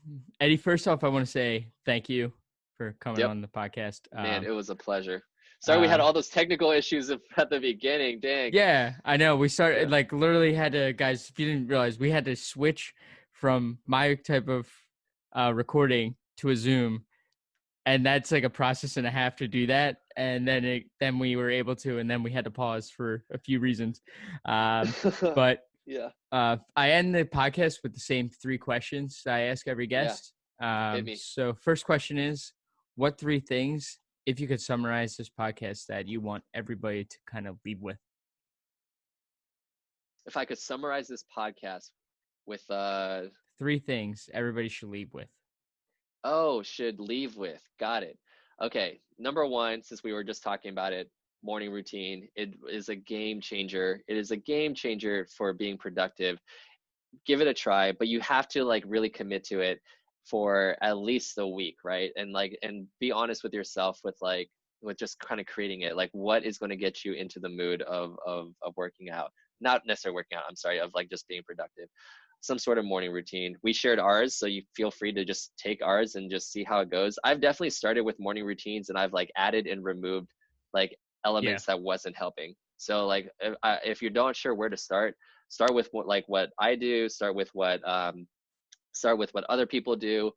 S1: Eddie, first off, I want to say thank you for coming
S2: Yep,
S1: on the podcast.
S2: man, it was a pleasure. Sorry we had
S1: Uh,
S2: all those technical issues at the beginning. Dang.
S1: yeah, I know. We started
S2: Yeah.
S1: like literally had to, guys. If you didn't realize, we had to switch from my type of recording to a Zoom, and that's like a process and a half to do that. And then we were able to, and then we had to pause for a few reasons. But
S2: Yeah.
S1: I end the podcast with the same 3 questions I ask every
S2: Yeah.
S1: guest.
S2: Hit me.
S1: So first question is, what 3 things, if you could summarize this podcast, that you want everybody to kind of leave with?
S2: If I could summarize this podcast with
S1: 3 things everybody should leave with.
S2: oh, should leave with. Got it. Okay. Number one, since we were just talking about it, morning routine. It is a game changer. It is a game changer for being productive. Give it a try, but you have to like really commit to it. for at least a week, right? And like, and be honest with yourself with like, with just kind of creating it, like what is going to get you into the mood of working out, not necessarily working out, I'm sorry, of like just being productive. Some sort of morning routine. We shared ours, so you feel free to just take ours and just see how it goes. I've definitely started with morning routines, and I've like added and removed like
S1: Yeah.
S2: elements that wasn't helping. So like if you're not sure where to start with what, like what I do, start with what other people do,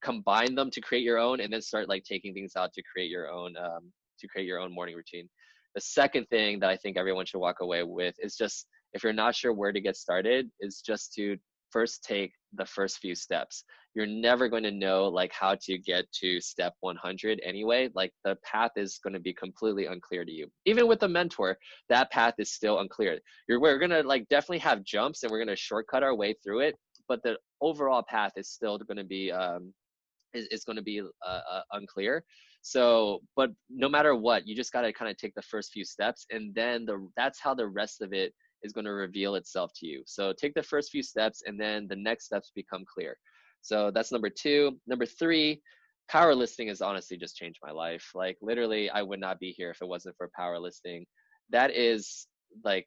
S2: combine them to create your own, and then start like taking things out to create your own morning routine. The second thing that I think everyone should walk away with is just, if you're not sure where to get started, is just to first take the first few steps. You're never going to know like how to get to step 100 anyway. Like the path is going to be completely unclear to you. Even with a mentor, that path is still unclear. We're going to like definitely have jumps and we're going to shortcut our way through it, but the overall path is still going to be is going to be unclear. So, but no matter what, you just got to kind of take the first few steps, and then that's how the rest of it is going to reveal itself to you. So take the first few steps, and then the next steps become clear. So that's number two. Number three, powerlifting has honestly just changed my life. Like literally, I would not be here if it wasn't for powerlifting. That is like,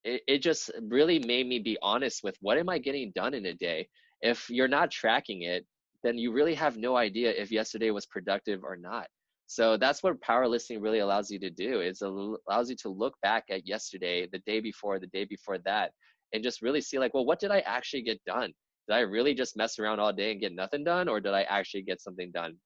S2: it just really made me be honest with what am I getting done in a day. If you're not tracking it, then you really have no idea if yesterday was productive or not. So that's what powerlifting really allows you to do. It allows you to look back at yesterday, the day before that, and just really see like, well, what did I actually get done? Did I really just mess around all day and get nothing done, or did I actually get something done?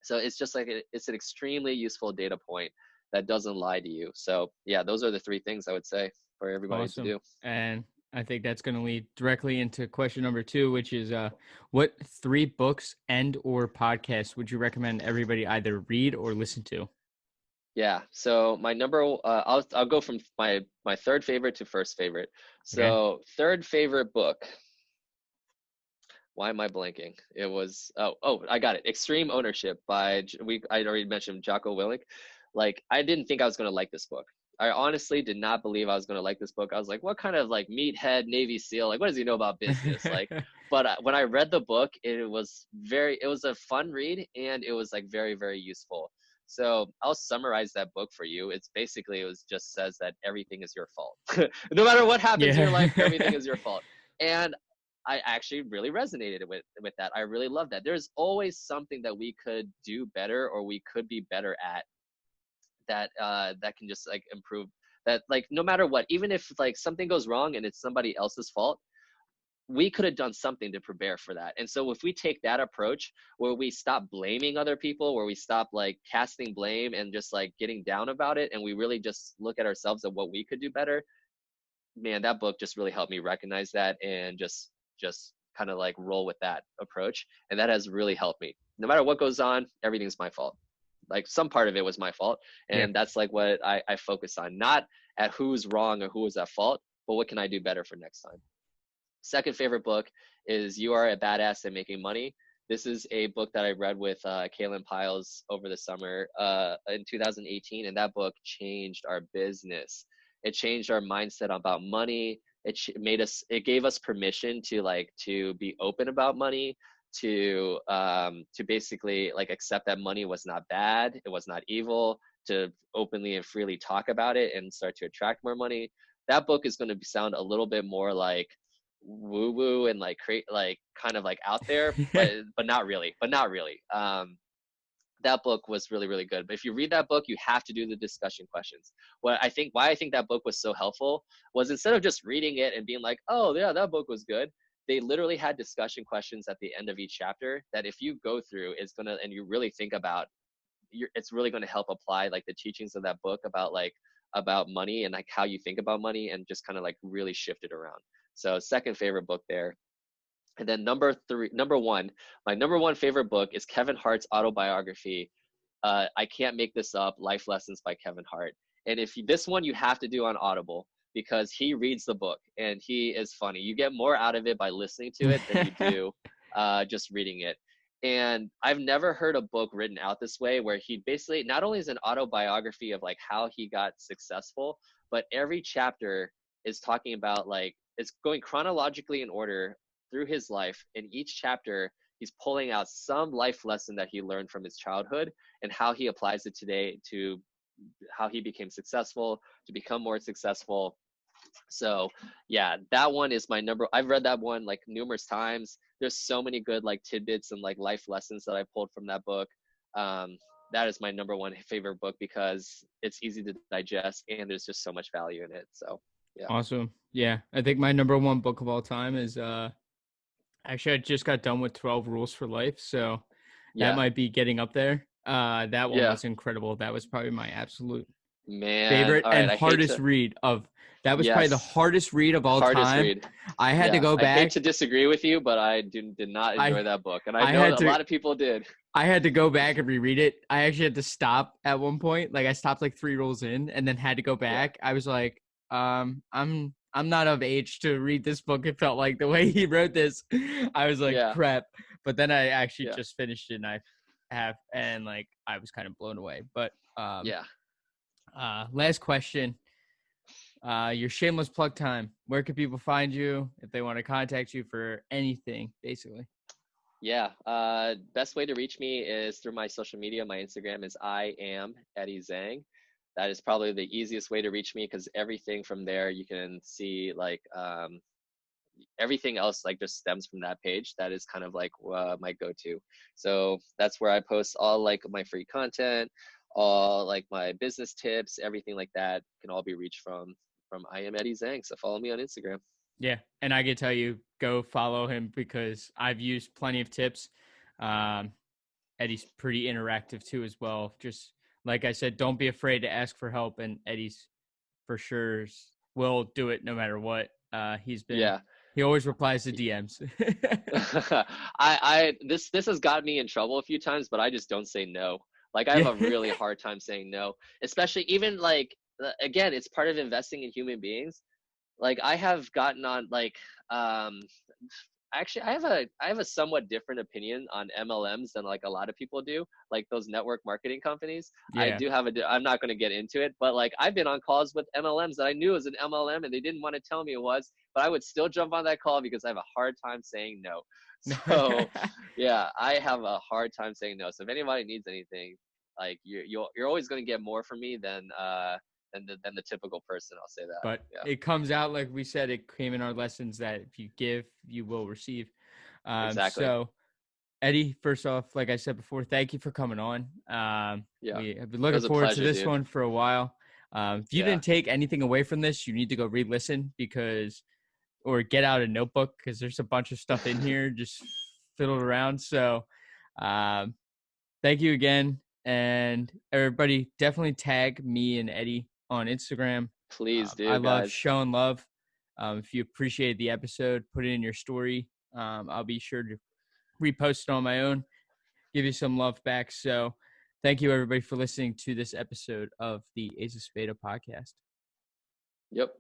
S2: So it's just like it's an extremely useful data point that doesn't lie to you. So yeah, those are the three things I would say for everybody to
S1: Awesome.
S2: do.
S1: And I think that's going to lead directly into question number two, which is what three books and or podcasts would you recommend everybody either read or listen to?
S2: Yeah. So my I'll go from my third favorite to first favorite.
S1: Okay.
S2: So third favorite book. Why am I blanking? It was I got it. Extreme Ownership by I already mentioned Jocko Willink. Like I didn't think I was gonna like this book. I honestly did not believe I was gonna like this book. I was like, what kind of like meathead Navy SEAL? Like, what does he know about business? Like, but when I read the book, it was a fun read and it was like very very useful. So I'll summarize that book for you. It's basically, it was just says that everything is your fault. No matter what happens in your life, everything
S1: Yeah.
S2: is your fault. And I actually really resonated with that. I really love that. There's always something that we could do better or we could be better at, that can just like improve, that like no matter what, even if like something goes wrong and it's somebody else's fault, we could have done something to prepare for that. And so if we take that approach where we stop blaming other people, where we stop like casting blame and just like getting down about it, and we really just look at ourselves at what we could do better, man, that book just really helped me recognize that and just kind of like roll with that approach. And that has really helped me. No matter what goes on, everything's my fault. Like some part of it was my fault.
S1: Yeah.
S2: And that's like what I focus on, not at who's wrong or who was at fault, but what can I do better for next time. Second favorite book is You Are a Badass at Making Money. This is a book that I read with Kaylin Piles over the summer in 2018, and that book changed our business. It changed our mindset about money. It gave us permission to be open about money, to basically like accept that money was not bad, it was not evil, to openly and freely talk about it and start to attract more money. That book is going to sound a little bit more like woo woo and like create like kind of like out there, but not really, that book was really really good. But if you read that book, you have to do the discussion questions. Why I think that book was so helpful was, instead of just reading it and being like, oh yeah, that book was good, they literally had discussion questions at the end of each chapter that if you go through, it's gonna, and you really think about, it's really going to help apply like the teachings of that book about money and like how you think about money, and just kind of like really shift it around. So second favorite book there. And then number one, my number one favorite book is Kevin Hart's autobiography. I can't make this up. Life Lessons by Kevin Hart. And this one you have to do on Audible, because he reads the book and he is funny. You get more out of it by listening to it than you do just reading it. And I've never heard a book written out this way, where he basically not only is an autobiography of like how he got successful, but every chapter is talking about like, it's going chronologically in order through his life. In each chapter, he's pulling out some life lesson that he learned from his childhood and how he applies it today to how he became successful, to become more successful. So yeah, that one is my number. I've read that one like numerous times. There's so many good like tidbits and like life lessons that I pulled from that book. um, that is my number one favorite book because it's easy to digest and there's just so much value in it. So yeah.
S1: Awesome. Yeah. I think my number one book of all time is actually I just got done with 12 Rules for Life, so that
S2: Yeah.
S1: might be getting up there. That one
S2: Yeah.
S1: was incredible. That was probably my absolute
S2: Man,
S1: favorite
S2: all
S1: and
S2: right, I hate
S1: hardest
S2: to.
S1: read of that was probably the
S2: Yes,
S1: hardest read of all
S2: hardest
S1: time.
S2: read.
S1: I had to
S2: Yeah,
S1: go
S2: I hate
S1: back.
S2: to disagree with you, but I did not
S1: I
S2: enjoy that book, and I
S1: I
S2: know
S1: had
S2: that a
S1: to
S2: lot of people did.
S1: I had to go back and reread it. I actually had to stop at one point. Like I stopped like 3 rules in and then had to go
S2: Yeah.
S1: back. I was like, I'm not of age to read this book. It felt like the way he wrote this. I was like,
S2: Yeah.
S1: crap. But then I actually
S2: Yeah.
S1: just finished it and I have and like I was kind of blown away. But
S2: Yeah.
S1: last question. Your shameless plug time. Where can people find you if they want to contact you for anything, basically?
S2: Yeah. Best way to reach me is through my social media. My Instagram is I am Eddie Zhang. That is probably the easiest way to reach me because everything from there you can see like everything else like just stems from that page. That is kind of like my go-to. So that's where I post all like my free content, all like my business tips, everything like that can all be reached from I am Eddie Zhang. So follow me on Instagram.
S1: Yeah, and I can tell you, go follow him because I've used plenty of tips. Um, Eddie's pretty interactive too, as well. Just like I said, don't be afraid to ask for help, and Eddie's for sure will do it no matter what.
S2: Yeah.
S1: He always replies to DMs.
S2: This has got me in trouble a few times, but I just don't say no. Like I have
S1: Yeah,
S2: a really hard time saying no, especially even like again, it's part of investing in human beings. Like I have gotten on like um actually I have a somewhat different opinion on MLMs than like a lot of people do, like those network marketing companies. I
S1: yeah.
S2: do have I'm not going to get into it, but like I've been on calls with MLMs that I knew was an MLM and they didn't want to tell me it was, but I would still jump on that call because I have a hard time saying no. So yeah, I have a hard time saying no. So if anybody needs anything, like you're always going to get more from me than the typical person. I'll say that.
S1: But
S2: Yeah,
S1: it comes out like we said. It came in our lessons that if you give, you will receive.
S2: exactly.
S1: So Eddie, first off, like I said before, thank you for coming on.
S2: Yeah,
S1: We have been
S2: it
S1: looking
S2: was a
S1: forward to
S2: pleasure,
S1: this
S2: dude.
S1: one for a while. If you
S2: Yeah.
S1: didn't take anything away from this, you need to go re-listen or get out a notebook because there's a bunch of stuff in here just fiddled around. So, um, thank you again, and everybody definitely tag me and Eddie on Instagram.
S2: Please
S1: I
S2: do,
S1: love
S2: guys.
S1: showing love. If you appreciate the episode, put it in your story. I'll be sure to repost it on my own, give you some love back. So thank you everybody for listening to this episode of the Ace of Spada podcast.
S2: Yep.